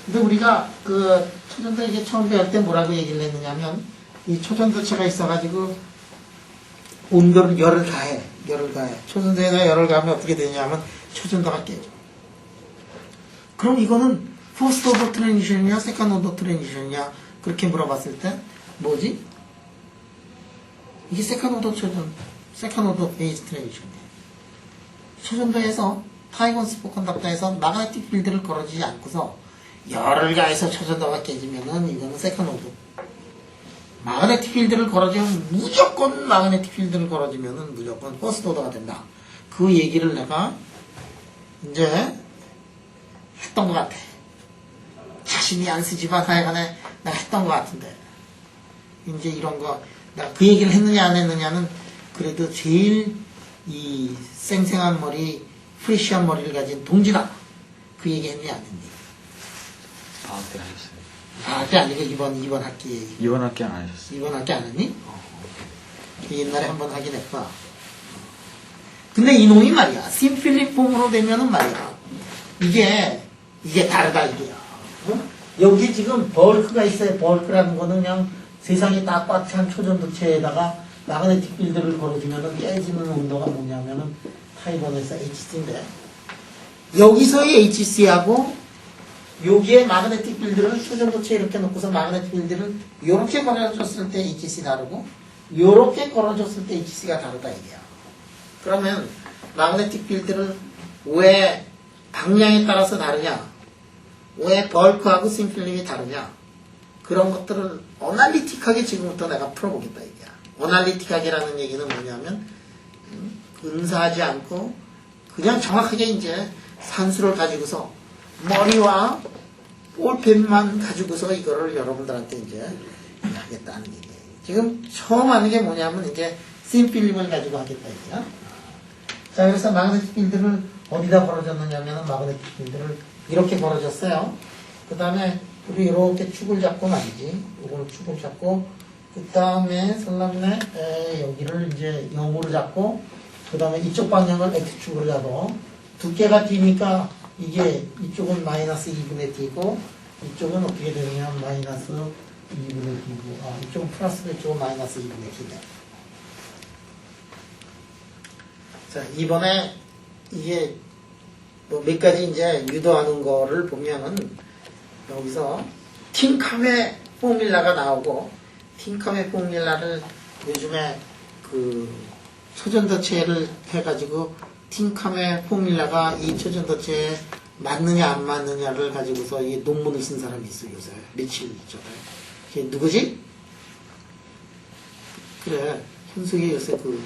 근데 우리가 그 초전도 이제 처음 배울 때 뭐라고 얘기를 했느냐면, 이 초전도체가 있어가지고 온도를 열을 가해. 초전도에다 열을 가하면 어떻게 되냐면 초전도가 깨져. 그럼 이거는 퍼스트 오더 트랜지션이냐 세컨드 오더 트랜지션이냐 그렇게 물어봤을 때 뭐지? 이게 세컨드 오더 초전, 세컨드 오더 페이즈 트랜지션이에요. 초전도에서 타이건 스포컨덕터에서 마그네틱 필드를 걸어주지 않고서 열을 가해서 초전도가 깨지면은 이거는 세컨드 오더. 마그네틱 필드를 걸어주면 무조건 마그네틱 필드를 걸어주면은 무조건 퍼스트 오더가 된다. 그 얘기를 내가 이제 했던 것 같아. 자신이 안 쓰지만 하여간에 내가 했던 것 같은데, 이제 이런 거 내가 그 얘기를 했느냐 안 했느냐는 그래도 제일 이 생생한 머리, 프레시한 머리를 가진 동진아 그 얘기 했니 안 했니? 방학 때 하셨어요. 방학 때 아니고 이번 학기에. 이번 학기 안 하셨어요. 이번 학기 안 했니? 옛날에 한번 하긴 했구나. 근데 이놈이 말이야, 심필립 폼으로 되면은 말이야, 이게 다르다 이게요. 어? 여기 지금 벌크가 있어요. 벌크라는 거는 그냥 세상에 딱 꽉 찬 초전도체에다가 마그네틱 필드를 걸어주면은 깨지는 온도가 뭐냐면은 타이번에서 HC인데, 여기서의 HC하고 여기에 마그네틱 필드를 초전도체에 이렇게 놓고서 마그네틱 필드를 요렇게 걸어줬을 때 HC 다르고 요렇게 걸어줬을 때 HC가 다르다 이게요. 그러면 마그네틱 필드를 왜 방향에 따라서 다르냐, 왜 벌크하고 심필립이 다르냐, 그런 것들을 어날리틱하게 지금부터 내가 풀어보겠다 이게야. 어날리틱하게라는 얘기는 뭐냐면 근사하지 않고 그냥 정확하게 이제 산수를 가지고서 머리와 볼펜만 가지고서 이거를 여러분들한테 이제 하겠다는 얘기예요. 지금 처음 하는 게 뭐냐면 이제 심필립을 가지고 하겠다 이게야. 자, 그래서 마그네틱 필드를 어디다 걸어줬느냐면 마그네틱 필드를 이렇게 걸어줬어요. 그 다음에 우리 이렇게 축을 잡고 말이지. 이걸 축을 잡고 그 다음에 설람네 여기를 이제 0으로 잡고 그 다음에 이쪽 방향을 X축으로 잡고 두께가 D니까 이게 이쪽은 마이너스 2분의 D고 이쪽은 어떻게 되냐면 마이너스 2분의 D고 이쪽은 플러스 이쪽은 마이너스 2분의 D네. 자, 이번에 이게 뭐 몇 가지 이제 유도하는 거를 보면은 여기서 틴카메 포뮬라가 나오고, 틴카메 포뮬라를 요즘에 그 초전도체를 해가지고 틴카메 포뮬라가 이 초전도체에 맞느냐 안 맞느냐를 가지고서 이 논문을 쓴 사람이 있어요. 요새 며칠 전에. 그게 누구지? 그래, 현숙이 요새 그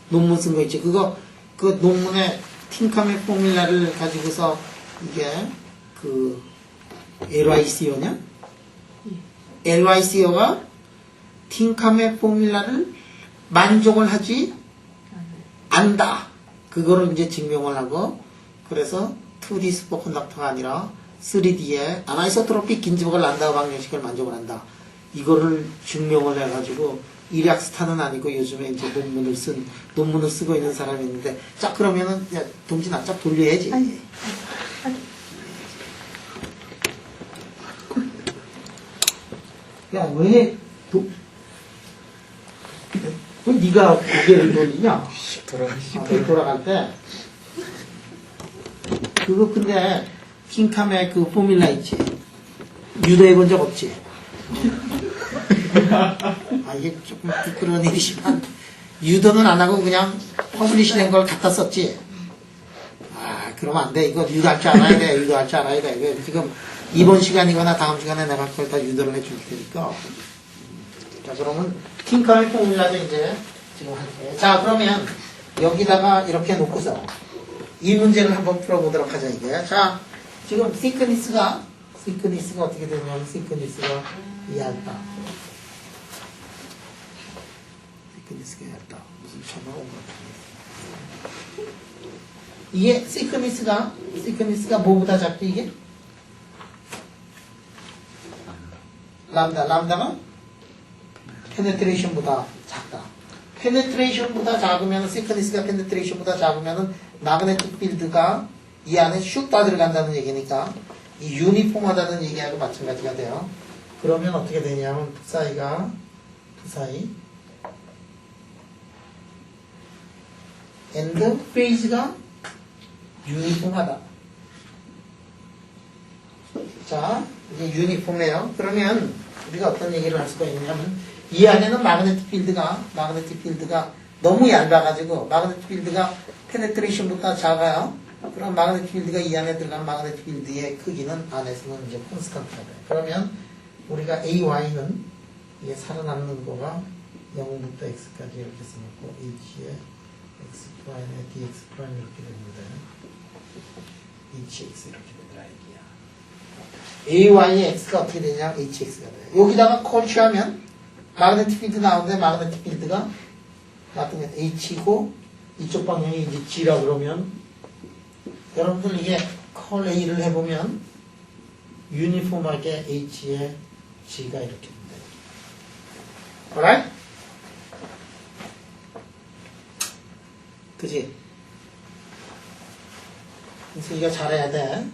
논문 쓴 거 있지. 그거 그 논문에 틴카메 포뮬라를 가지고서 이게 그 LYCO냐? LYCO가 틴카메 포뮬라를 만족을 하지 않다. 그거를 이제 증명을 하고, 그래서 2D 슈퍼컨덕터가 아니라 3D의 아나이소트로픽 긴즈버그 란다우 방정식을 만족을 한다. 이거를 증명을 해가지고 일약스타는 아니고 요즘에 이제 논문을 쓰고 있는 사람이 있는데, 자, 그러면은, 야, 동진아, 쫙 돌려야지. 야, 왜 네가 고개를 돌리냐? 돌아갈 때. 그거 근데, 킹캄의 그 포뮬라 있지? 유도해 본 적 없지? 이게 조금 부끄러운 일이지만, 유도는 안 하고 그냥 퍼블리시 된 걸 갖다 썼지. 아, 그러면 안 돼. 이거 유도할 줄 알아야 돼. 유도할 줄 알아야 돼. 이거 지금 이번 시간이거나 다음 시간에 내가 그걸 다 유도를 해줄 테니까. 자, 그러면 킹카의 포뮬라도 이제 지금 할게요. 자, 그러면 여기다가 이렇게 놓고서 이 문제를 한번 풀어보도록 하자, 이게. 자, 지금 시크니스가 어떻게 되냐면 시크니스가 얇다. 시크니스가 얇다. 무슨 전화가 온 것 같은데. 이게 시크니스가 뭐보다 작지, 이게? 람다가 페네트레이션보다 작다. 페네트레이션보다 작으면 시크니스가 페네트레이션보다 작으면은 마그네틱 필드가 이 안에 슉 빠들어간다는 얘기니까 이 유니폼하다는 얘기하고 마찬가지가 돼요. 그러면 어떻게 되냐면 두 사이 엔드 페이지가 유니폼하다. 자, 이게 유니폼이에요. 그러면 우리가 어떤 얘기를 할 수가 있냐면 이 안에는 마그네틱 필드가 너무 얇아가지고 마그네틱 필드가 페네트레이션보다 작아요. 그럼 마그네틱 필드가 이 안에 들어간 마그네틱 필드의 크기는 안에서는 이제 콘스턴트가 돼요. 그러면 우리가 AY는 이게 살아남는 거가 0부터 X까지 이렇게 써놓고 H에 X'에 DX' 이렇게 됩니다. HX 이렇게 되더라 이게야. AY의 X가 어떻게 되냐? HX가 돼요. 여기다가 콜취하면 마그네틱 필드 나오는데 마그네틱 필드가 나중에 H고 이쪽 방향이 이제 G라 그러면 여러분들 이게 컬 A를 해보면 유니폼하게 H에 G가 이렇게 된다. alright? 그지? 그래서 이거 잘해야 돼.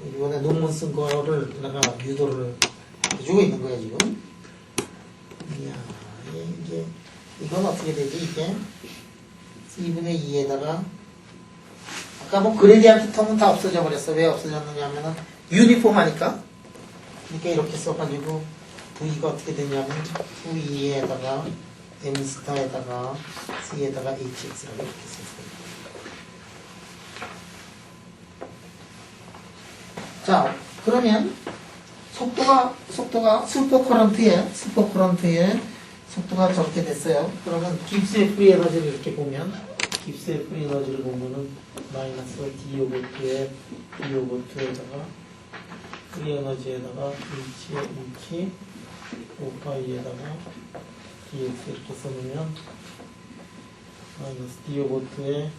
이번에 논문 쓴 거를 내가 유도를 해주고 있는 거야 지금. 이야, 이게 이건 어떻게 되지 이게? 2분의 2에다가 아까 뭐 그레디언트 텀은 다 없어져 버렸어. 왜 없어졌느냐 하면은 유니폼하니까. 그러니까 이렇게 써가지고 V가 어떻게 되냐면 V에다가 M 스타에다가 C에다가 HX라고 이렇게 썼어요. 자, 그러면 속도가 슈퍼커런트에 속도가 적게 됐어요. 그러면 깁스의 프리 에너지를 이렇게 보면 깁스의 프리 에너지를 보면은 마이너스 D 오버 2에 D 오버 2에다가 프리 에너지에다가 H에 H 5파이에다가 DX 이렇게 써놓으면 마이너스 D 오버 2에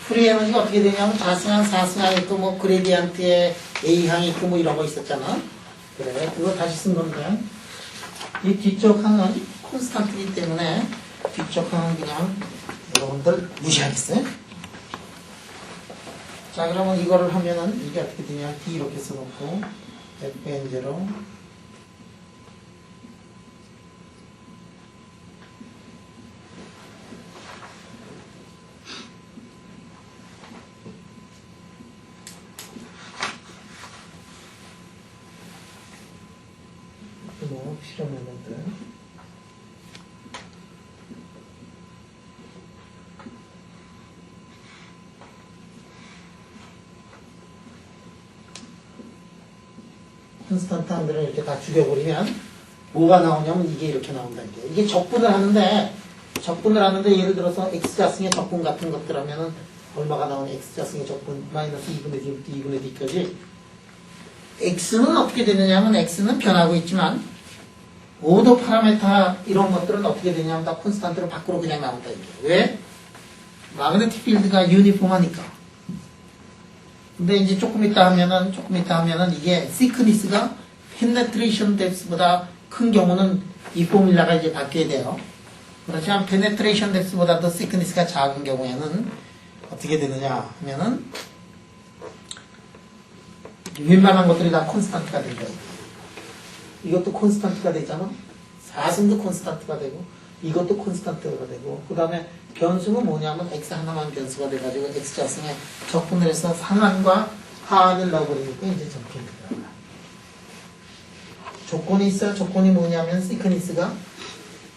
프리 에너지가 어떻게 되냐면 좌승항, 사승항 있고 뭐 그레디언트에 A항이 있고 뭐 이런 거 있었잖아. 그래, 그거 다시 쓴 건데 이 뒤쪽 항은 콘스탄트이기 때문에 뒤쪽 항은 그냥 여러분들 무시하겠어요? 자, 그러면 이거를 하면은 이게 어떻게 되냐? D 이렇게 써놓고 FN0 뭐 실험했는데 콘스탄트 항들을 이렇게 다 죽여버리면 뭐가 나오냐면 이게 이렇게 나온다. 이게 적분을 하는데 예를 들어서 X자승의 적분 같은 것들 하면은 얼마가 나오냐? X자승의 적분 마이너스 2분의 D부터 2분의 D까지 X는 어떻게 되느냐면 X는 변하고 있지만 오더 파라메타 이런 것들은 어떻게 되냐면 다 콘스탄트로 밖으로 그냥 나온다. 이게. 왜? 마그네틱 필드가 유니폼하니까. 근데 이제 조금 있다 하면은 이게 시크니스가 페네트레이션 뎁스보다 큰 경우는 이 포뮬라가 이제 바뀌어야 돼요. 그렇지만 페네트레이션 뎁스보다도 시크니스가 작은 경우에는 어떻게 되느냐 하면은 웬만한 것들이 다 콘스탄트가 된다. 이것도 콘스탄트가 되잖아. 사승도 콘스탄트가 되고 이것도 콘스탄트가 되고 그 다음에 변수는 뭐냐면 x 하나만 변수가 돼가지고 x 자승에 적분을 해서 상한과 하한을 넣어버리니까 이제 적분이다. 조건이 있어요. 조건이 뭐냐면 시크니스가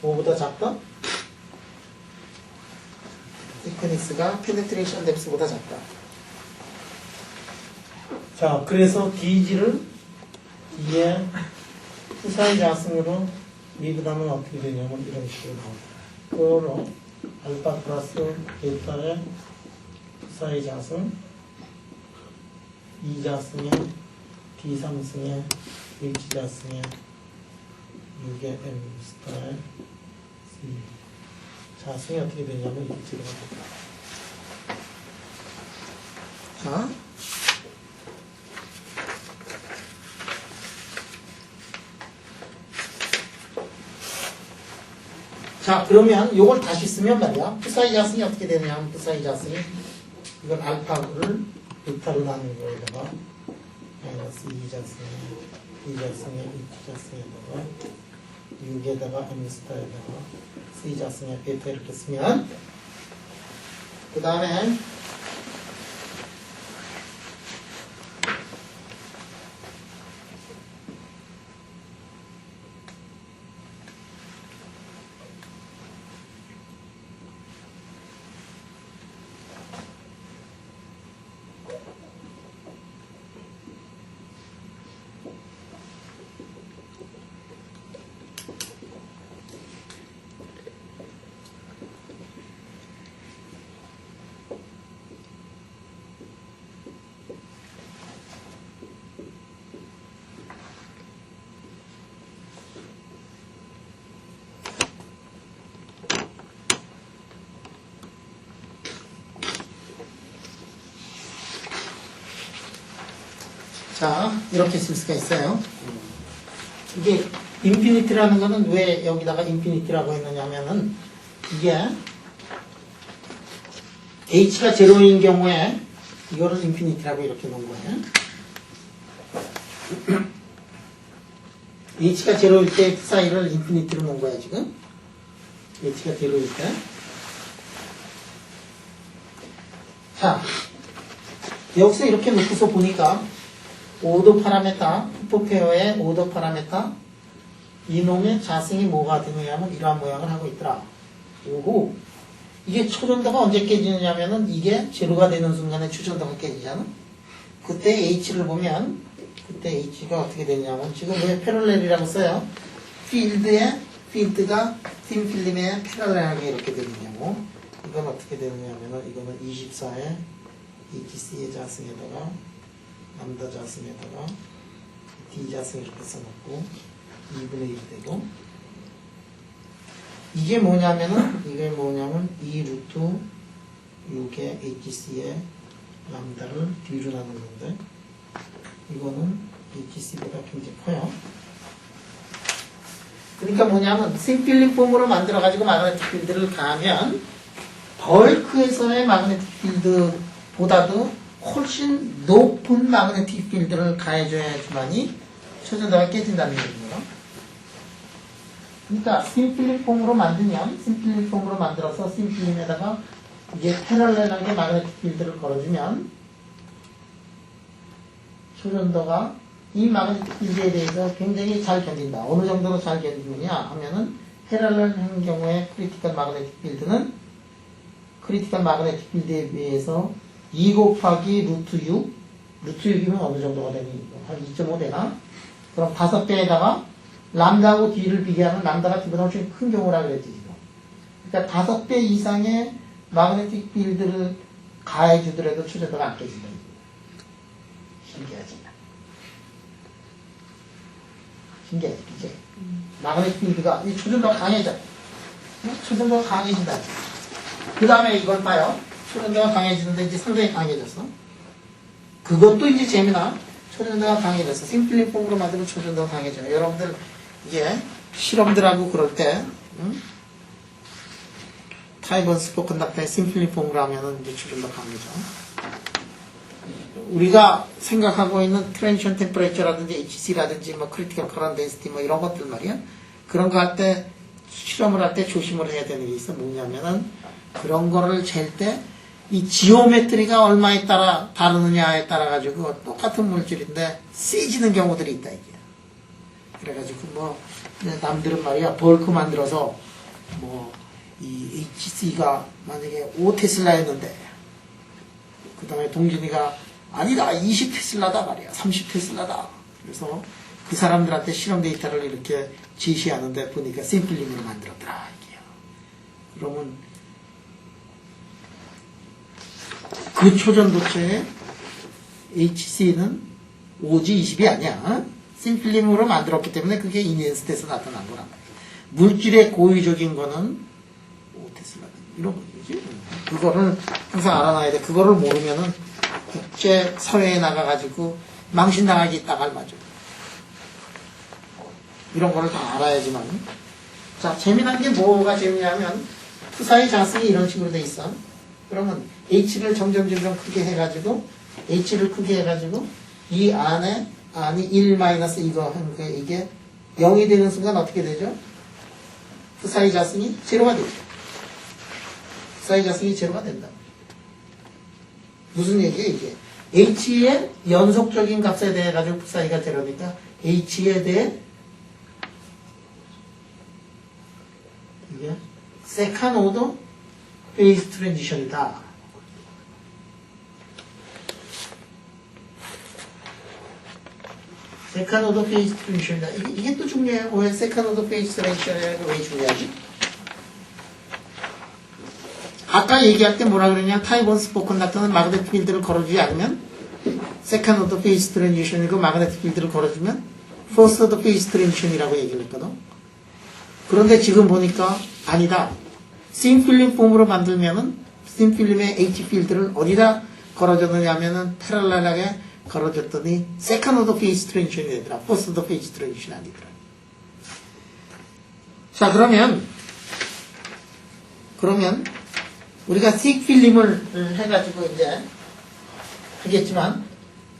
뭐보다 작다? 시크니스가 페네트레이션 뎁스보다 작다. 자, 그래서 DG를 D의 후사의 자승으로 미분하면 어떻게 되냐면 이런 식으로 나옵니다. 그거로 알파 플러스 베타의 후사의 자승 2자승의 D3승의 H자승의 6의 M 스타의 C 자승이 어떻게 되냐면 이렇게 들어갑니다. 자, 자, 그러면 이걸 다시 쓰면 말이야. 푸사이 자승이 어떻게 되냐면 푸사이 자승이 이건 알파를 베타로 나누는 거에다가 마이너스 2자승에 2자승에 2자승에다가 6에다가 M 스타에다가 C자승에 베타 이렇게 쓰면 그 다음에 자, 이렇게 쓸 수가 있어요. 이게 인피니티라는 거는 왜 여기다가 인피니티라고 했느냐 하면은 이게 h가 제로인 경우에 이거를 인피니티라고 이렇게 놓은 거예요. h가 제로일 때 사이를 인피니티로 놓은 거야 지금. h가 제로일 때. 자, 여기서 이렇게 놓고서 보니까 오더 파라메타, 후포페어의 오더 파라메타 이놈의 자승이 뭐가 되느냐면 이러한 모양을 하고 있더라. 오호. 이게 초전도가 언제 깨지느냐면은 이게 제로가 되는 순간에 초전도가 깨지잖아. 그때 H를 보면 그때 H가 어떻게 되냐면 지금 왜 패럴렐이라고 써요? 필드가 틴 필름에 패럴렐하게 이렇게 되느냐고. 이건 어떻게 되느냐면은 이거는 24에 HC의 자승에다가 람다 자승에다가 D 자승 이렇게 써놓고 2분의 1 되고 이게 뭐냐면 2 루트 6의 HC의 람다를 D로 나눈 건데 이거는 HC보다 굉장히 커요. 그러니까 뭐냐면 심필링 폼으로 만들어가지고 마그네틱 필드를 가하면 벌크에서의 마그네틱 필드보다도 훨씬 높은 마그네틱 필드를 가해줘야지만이 초전도가 깨진다는 얘기예요. 그러니까 심플링 폼으로 만들어서 심플링에다가 이게 패럴렐하게 마그네틱 필드를 걸어주면 초전도가 이 마그네틱 필드에 대해서 굉장히 잘 견딘다. 어느 정도로 잘 견디느냐 하면은 패럴렐한 경우에 크리티컬 마그네틱 필드에 비해서 2 곱하기 루트 6 루트 6이면 어느 정도가 되니? 한 2.5 되나? 그럼 5배에다가 람다하고 D를 비교하면 람다가 D보다 훨씬 큰 경우라 그랬지 지금. 그러니까 5배 이상의 마그네틱 필드를 가해주더라도 초전도가 안 깨진다. 신기하지, 그치? 마그네틱 필드가 이 초전도가 강해져. 초전도가 강해진다. 그 다음에 이걸 봐요. 초전도가 강해지는데 이제 상당히 강해졌어. 그것도 이제 재미나 초전도가 강해져서 심플리 폼으로 만들면 초전도가 강해져요. 여러분들 이게 실험들하고 그럴 때 타입 1 스포컨덕터의 심플리 폼으로 하면은 이제 초전도가 강해져. 우리가 생각하고 있는 트랜지션 템퍼레이처라든지 HC라든지 뭐 크리티컬 커런트 덴시티 뭐 이런 것들 말이야. 그런 거 할 때 실험을 할 때 조심을 해야 되는 게 있어. 뭐냐면은 그런 거를 잴 때 이 지오메트리가 얼마에 따라 다르느냐에 따라 가지고 똑같은 물질인데 세지는 경우들이 있다 이게. 그래가지고 뭐 남들은 말이야 벌크 만들어서 뭐 이 HC가 만약에 5테슬라였는데 그 다음에 동진이가 아니다 20테슬라다 말이야 30테슬라다. 그래서 그 사람들한테 실험 데이터를 이렇게 제시하는데 보니까 샘플링으로 만들었더라 이게요. 그러면 그 초전도체의 HC는 5G 20이 아니야. 샘플링으로 만들었기 때문에 그게 인앤스돼서 나타난 거란 말이야. 물질의 고유적인 거는 5테슬라 이런 거지. 그거를 항상 알아놔야 돼. 그거를 모르면은 국제 사회에 나가가지고 망신당하기 딱 알맞아. 이런 거를 다 알아야지만. 자, 재미난 게 뭐가 재미냐면 투사의 자승이 이런 식으로 돼 있어. 그러면 H를 점점 크게 해가지고 H를 크게 해가지고 이 안에 안이 1 마이너스 이거 하는 거 이게 0이 되는 순간 어떻게 되죠? 투사의 자승이 제로가 되죠. 투사의 자승이 제로가 된다. 무슨 얘기예요 이게? H의 연속적인 값에 대해 가지고 푸사이가 제로니까 H에 대해 이게 세컨 오더 페이스 트랜지션이다. 세컨 오더 페이스 트랜지션이다. 이게 또 중요해요. 왜 세컨 오더 페이스 트랜지션이라는 게 왜 중요하지? 아까 얘기할 때 뭐라 그랬냐? 타입 1 스포컨덕터는 마그네틱 필드를 걸어주지 않으면 세컨 오더 페이스 트랜지션이고 마그네틱 필드를 걸어주면 퍼스트 오더 페이스 트랜지션이라고 얘기를 했거든. 그런데 지금 보니까 아니다. 싱필름 폼으로 만들면은 싱필름의 H필드를 어디다 걸어줬느냐 하면은 패럴렐하게 걸어줬더니 세컨 오더 페이스 트랜지션이 되더라. 퍼스트 오더 페이스 트랜지션이 아니더라. 자, 그러면 우리가 싱필름을 해가지고 이제 하겠지만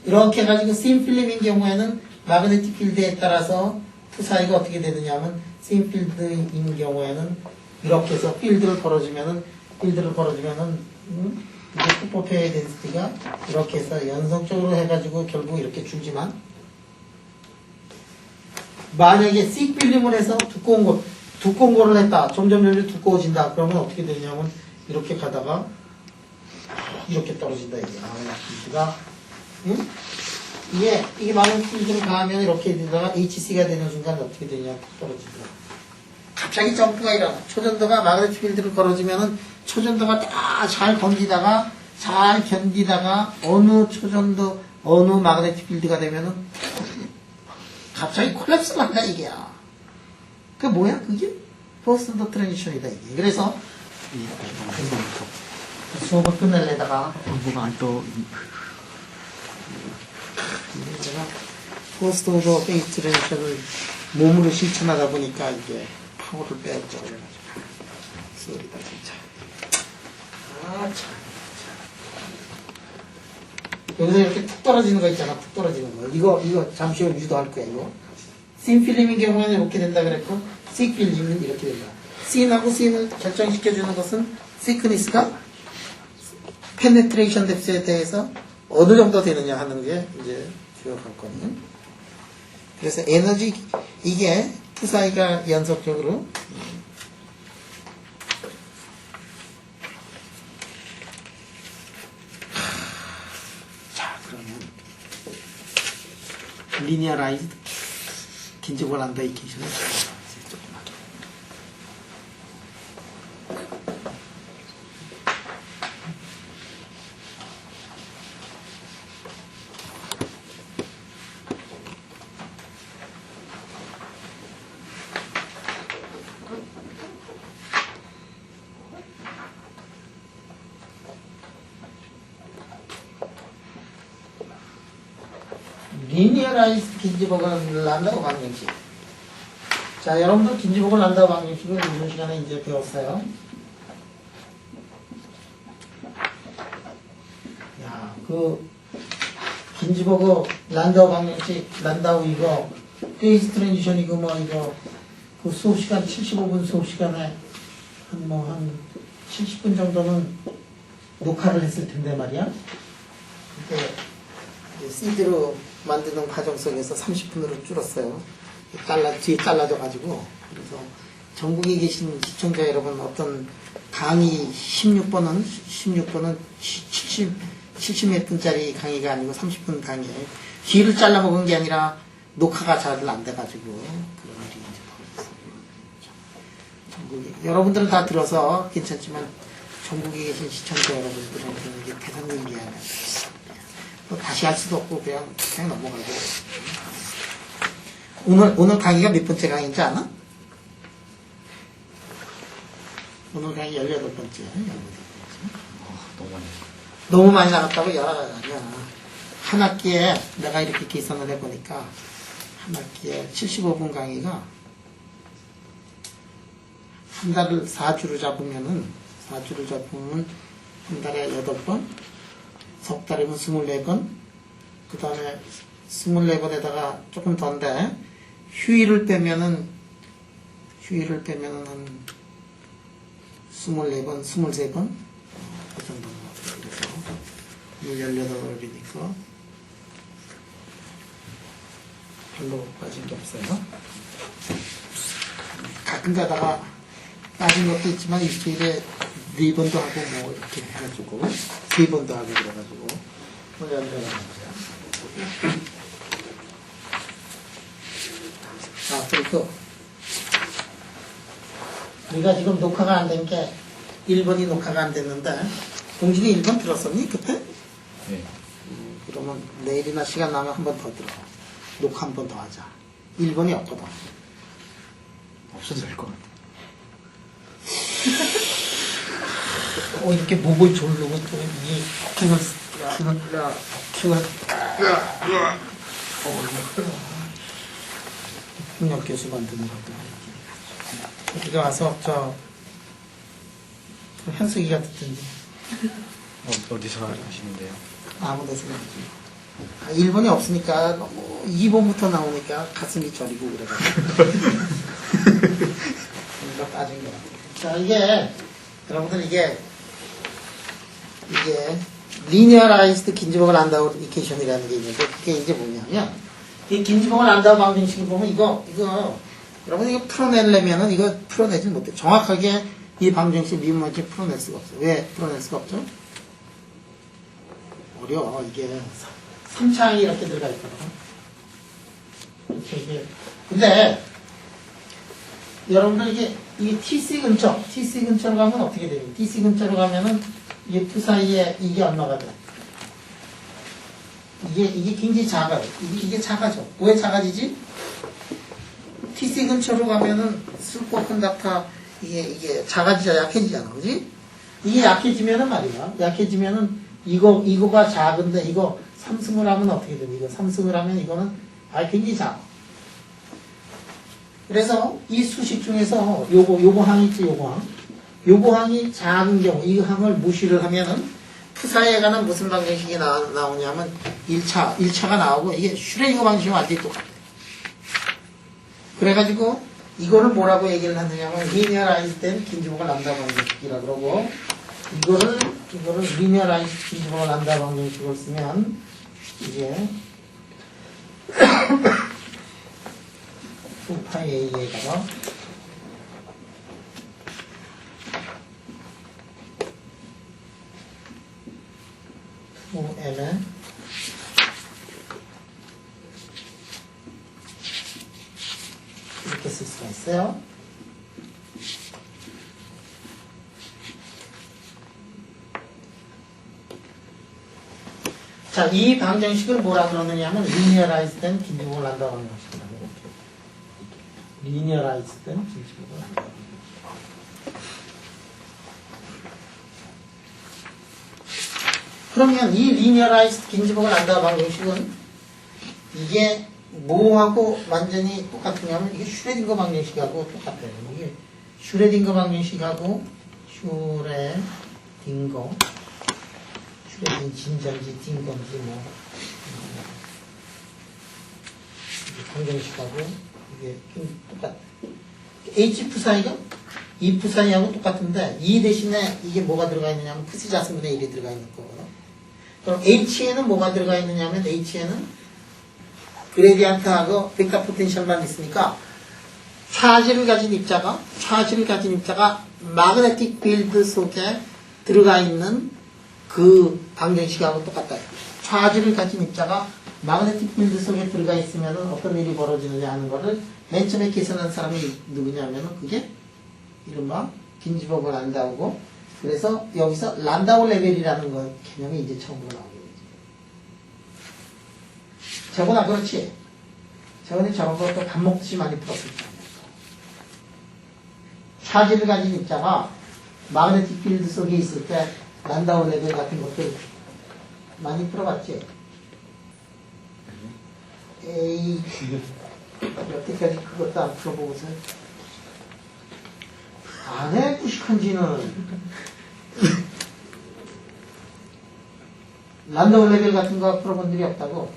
이렇게 해가지고 싱필름인 경우에는 마그네틱 필드에 따라서 투사이가 어떻게 되느냐 하면 싱필드인 경우에는 이렇게 해서 필드를 걸어주면은 이게 슈퍼페어의 덴시티가 이렇게 해서 연속적으로 해가지고 결국 이렇게 줄지만 만약에 씩필름을 해서 두꺼운 거를 했다. 점점 두꺼워진다. 그러면 어떻게 되냐면 이렇게 가다가 이렇게 떨어진다 이게. 필드가 이게 많은 필드를 가하면 이렇게 되다가 HC가 되는 순간 어떻게 되냐 떨어지더라. 갑자기 점프가 일어나. 초전도가 마그네틱 필드를 걸어주면은 초전도가 다 잘 견디다가 어느 초전도 어느 마그네틱 필드가 되면은 갑자기 콜랩스를 한다 이게야. 그게 뭐야 그게? 퍼스트 오더 트랜지션이다 이게. 그래서 수업을 끝내려다가 뭐가 안 떠. 제가 퍼스트 오더 페이스 트랜지션을 몸으로 실천하다 보니까 이게 파워를 빼었죠. 그래가지고 수업이다 진짜. 참. 여기서 이렇게 툭 떨어지는 거 있잖아. 툭 떨어지는 거. 이거 잠시 후에 유도할 거야 이거. 씬필름인 경우에는 이렇게 된다 그랬고 씩필름은 이렇게 된다. 씬하고 씬을 결정시켜주는 것은 시크니스가 페네트레이션 뎁스에 대해서 어느 정도 되느냐 하는 게 이제 기억할 거거든요. 그래서 에너지 이게 투사이가 연속적으로 자 그러면 리니어라이즈드 긴적을 한다 이케이션을 조금하게 리니어라이즈 긴지버글 란다우 방정식. 자, 여러분들 긴지버글 란다우 방정식을 이번 시간에 이제 배웠어요. 야, 그 긴지버그 란다우 방정식, 란다우 이거 페이스 트랜지션 이거 뭐 이거 그 수업 시간 75분 수업 시간에 한 70분 정도는 녹화를 했을 텐데 말이야. 그때 CD로 만드는 과정 속에서 30분으로 줄었어요. 뒤에 잘라져가지고. 그래서 전국에 계신 시청자 여러분 어떤 강의 16번은 70몇 분짜리 강의가 아니고 30분 강의예요. 뒤를 잘라먹은 게 아니라 녹화가 잘 안 돼가지고 그런 일이 이제 벌어졌어요. 전국에 여러분들은 다 들어서 괜찮지만 전국에 계신 시청자 여러분들은 이게 대단히 미안해요. 뭐 다시 할 수도 없고 그냥 넘어가고. 오늘 강의가 몇 번째 강의인지 아나? 오늘 강의 18번째. 너무 많이. 너무 많이 나갔다고? 야, 아니야. 한 학기에 내가 이렇게 계산을 해보니까 한 학기에 75분 강의가 한 달을 4주로 잡으면 한 달에 8번, 석 달이면 24번, 그 다음에 24번에다가 조금 더인데, 휴일을 빼면은 한 24번, 23번? 그 정도. 그래서 18월이니까 별로 빠진 게 없어요. 가끔 가다가 빠진 것도 있지만 일주일에 4번도 하고 뭐 이렇게 해가지고 3번도 하고 그래가지고 뭐 연결하는 거죠. 그리고 우리가 지금 녹화가 안 된 게 1번이 녹화가 안 됐는데 동진이 1번 들었었니 그때? 네. 그러면 내일이나 시간 나면 한 번 더 들어. 녹화 한 번 더 하자. 1번이 없거든. 없어도 될 것 같아. 이렇게 목을 조르면 또 이 킹을 풍력 교수 만드는 것도 우리가 와서 현숙이가 듣던지 어디서 하시는데요? 아무 데서나 하지. 일본이 없으니까 너무 2번부터 나오니까 가슴이 저리고 그래가지고 뭔가 빠진 것 같아요. 자, 이게 여러분들 이게 리니어라이즈드 긴지버글 란다우 이케이션이라는 게 있는데 그게 이제 뭐냐면 이 긴지버글 란다우 방정식을 보면 이거 여러분 이거 풀어내려면은 이거 풀어내지 못해. 정확하게 이 방정식 미분방식 풀어낼 수가 없어요. 왜 풀어낼 수가 없죠? 어려워. 이게 3차항이 이렇게 들어가 있거든. 이게 근데 여러분들 이게 TC 근처로 가면 어떻게 돼요? TC 근처로 가면은 이게 그 사이에 이게 얼마가 돼? 이게 굉장히 작아요. 이게 작아져. 왜 작아지지? TC 근처로 가면은 슈퍼컨덕터 이게 작아지자 약해지잖아. 그지? 이게 약해지면은 말이야. 약해지면은 이거가 작은데 이거 3승을 하면 어떻게 됩니까? 이거 3승을 하면 이거는 굉장히 작아. 그래서 이 수식 중에서 요거 항 있지, 요거 항이 작은 경우, 이 항을 무시를 하면은 푸사에 관한 무슨 방정식이 나오냐면 1차가 나오고 이게 슈레딩거 방정식이 완전히 똑같아. 그래가지고 이거를 뭐라고 얘기를 하느냐면 리니어라이즈 된 긴지버글 람다 방정식이라 그러고 이거를 리니어라이즈 긴지버글 람다 방정식을 쓰면 이게 2파이 A에다가 M에 이렇게 쓸 수가 있어요. 자, 이 방정식을 뭐라 그러느냐면 리니어라이즈 된 긴지버글 란다 방정식이라고 해요. 리니어라이즈 된 긴지버글 란다 방정식. 그러면 이 리니어라이즈 긴지버글 란다 방정식은 이게 뭐하고 완전히 똑같으냐면 이게 슈레딩거 방정식하고 똑같아요. 이게 슈레딩거 방정식하고 슈레딩거 진전지 딩건지 뭐 방정식하고 이게 똑같아. H 푸사이가 E 푸사이하고 똑같은데 E 대신에 이게 뭐가 들어가 있느냐면 푸시자스분의 1이 들어가 있는 거거든. 그럼 H에는 뭐가 들어가 있느냐면 H에는 그레디언트하고 벡터 포텐셜만 있으니까 차지를 가진 입자가 마그네틱 필드 속에 들어가 있는 그 방정식하고 똑같아요. 차지를 가진 입자가 마그네틱 필드 속에 들어가 있으면 어떤 일이 벌어지느냐 하는 거를 맨 처음에 계산한 사람이 누구냐면 그게 이른바 긴즈버그 란다우고, 그래서 여기서 란다우 레벨이라는 거 개념이 이제 처음으로 나오게 되죠. 저거나 그렇지. 저거는 저런 것도 밥 먹듯이 많이 풀었을 거예요. 차지를 가진 입자가 마그네틱 필드 속에 있을 때 란다우 레벨 같은 것들 많이 풀어봤지? 에이, 여태까지 그것도 안 풀어보고서 안 해, 무식한지는. 란다우 레벨 같은 거 풀어본 적이 없다고.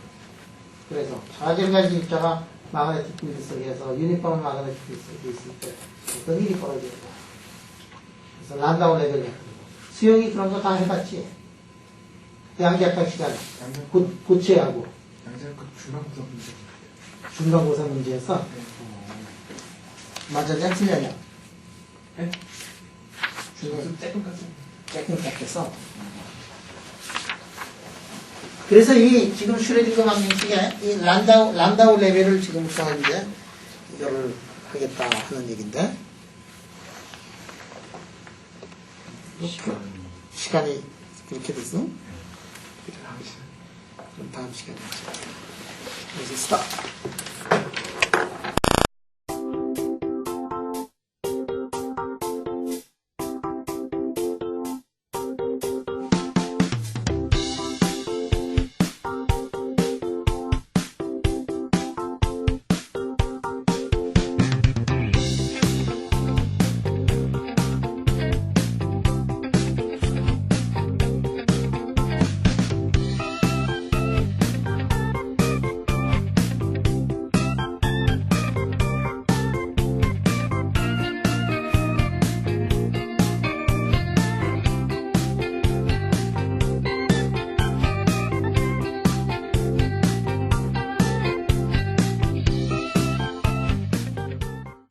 그래서 차지를 가진 입자가 마그네틱 필드 속에서 유니폼 마그네틱 필드 속에 있을 때 어떤 일이 벌어지는가. 그래서 란다우 레벨 같은 거. 수영이 그런 거 다 해봤지? 양자학 시간에 고체하고 양자학과 중간고사 문제. 중간고사 문제에서 맞았냐 틀렸냐? 네? 중간 조금 깠어요. 조금 깎여서. 그래서 이 지금 슈레딩거 방정식에 이 란다우 레벨을 지금부터 이제 이거를 하겠다 하는 얘기인데, 시간이 그렇게 됐어? 그럼 다음 시간에. 그래서 스탑.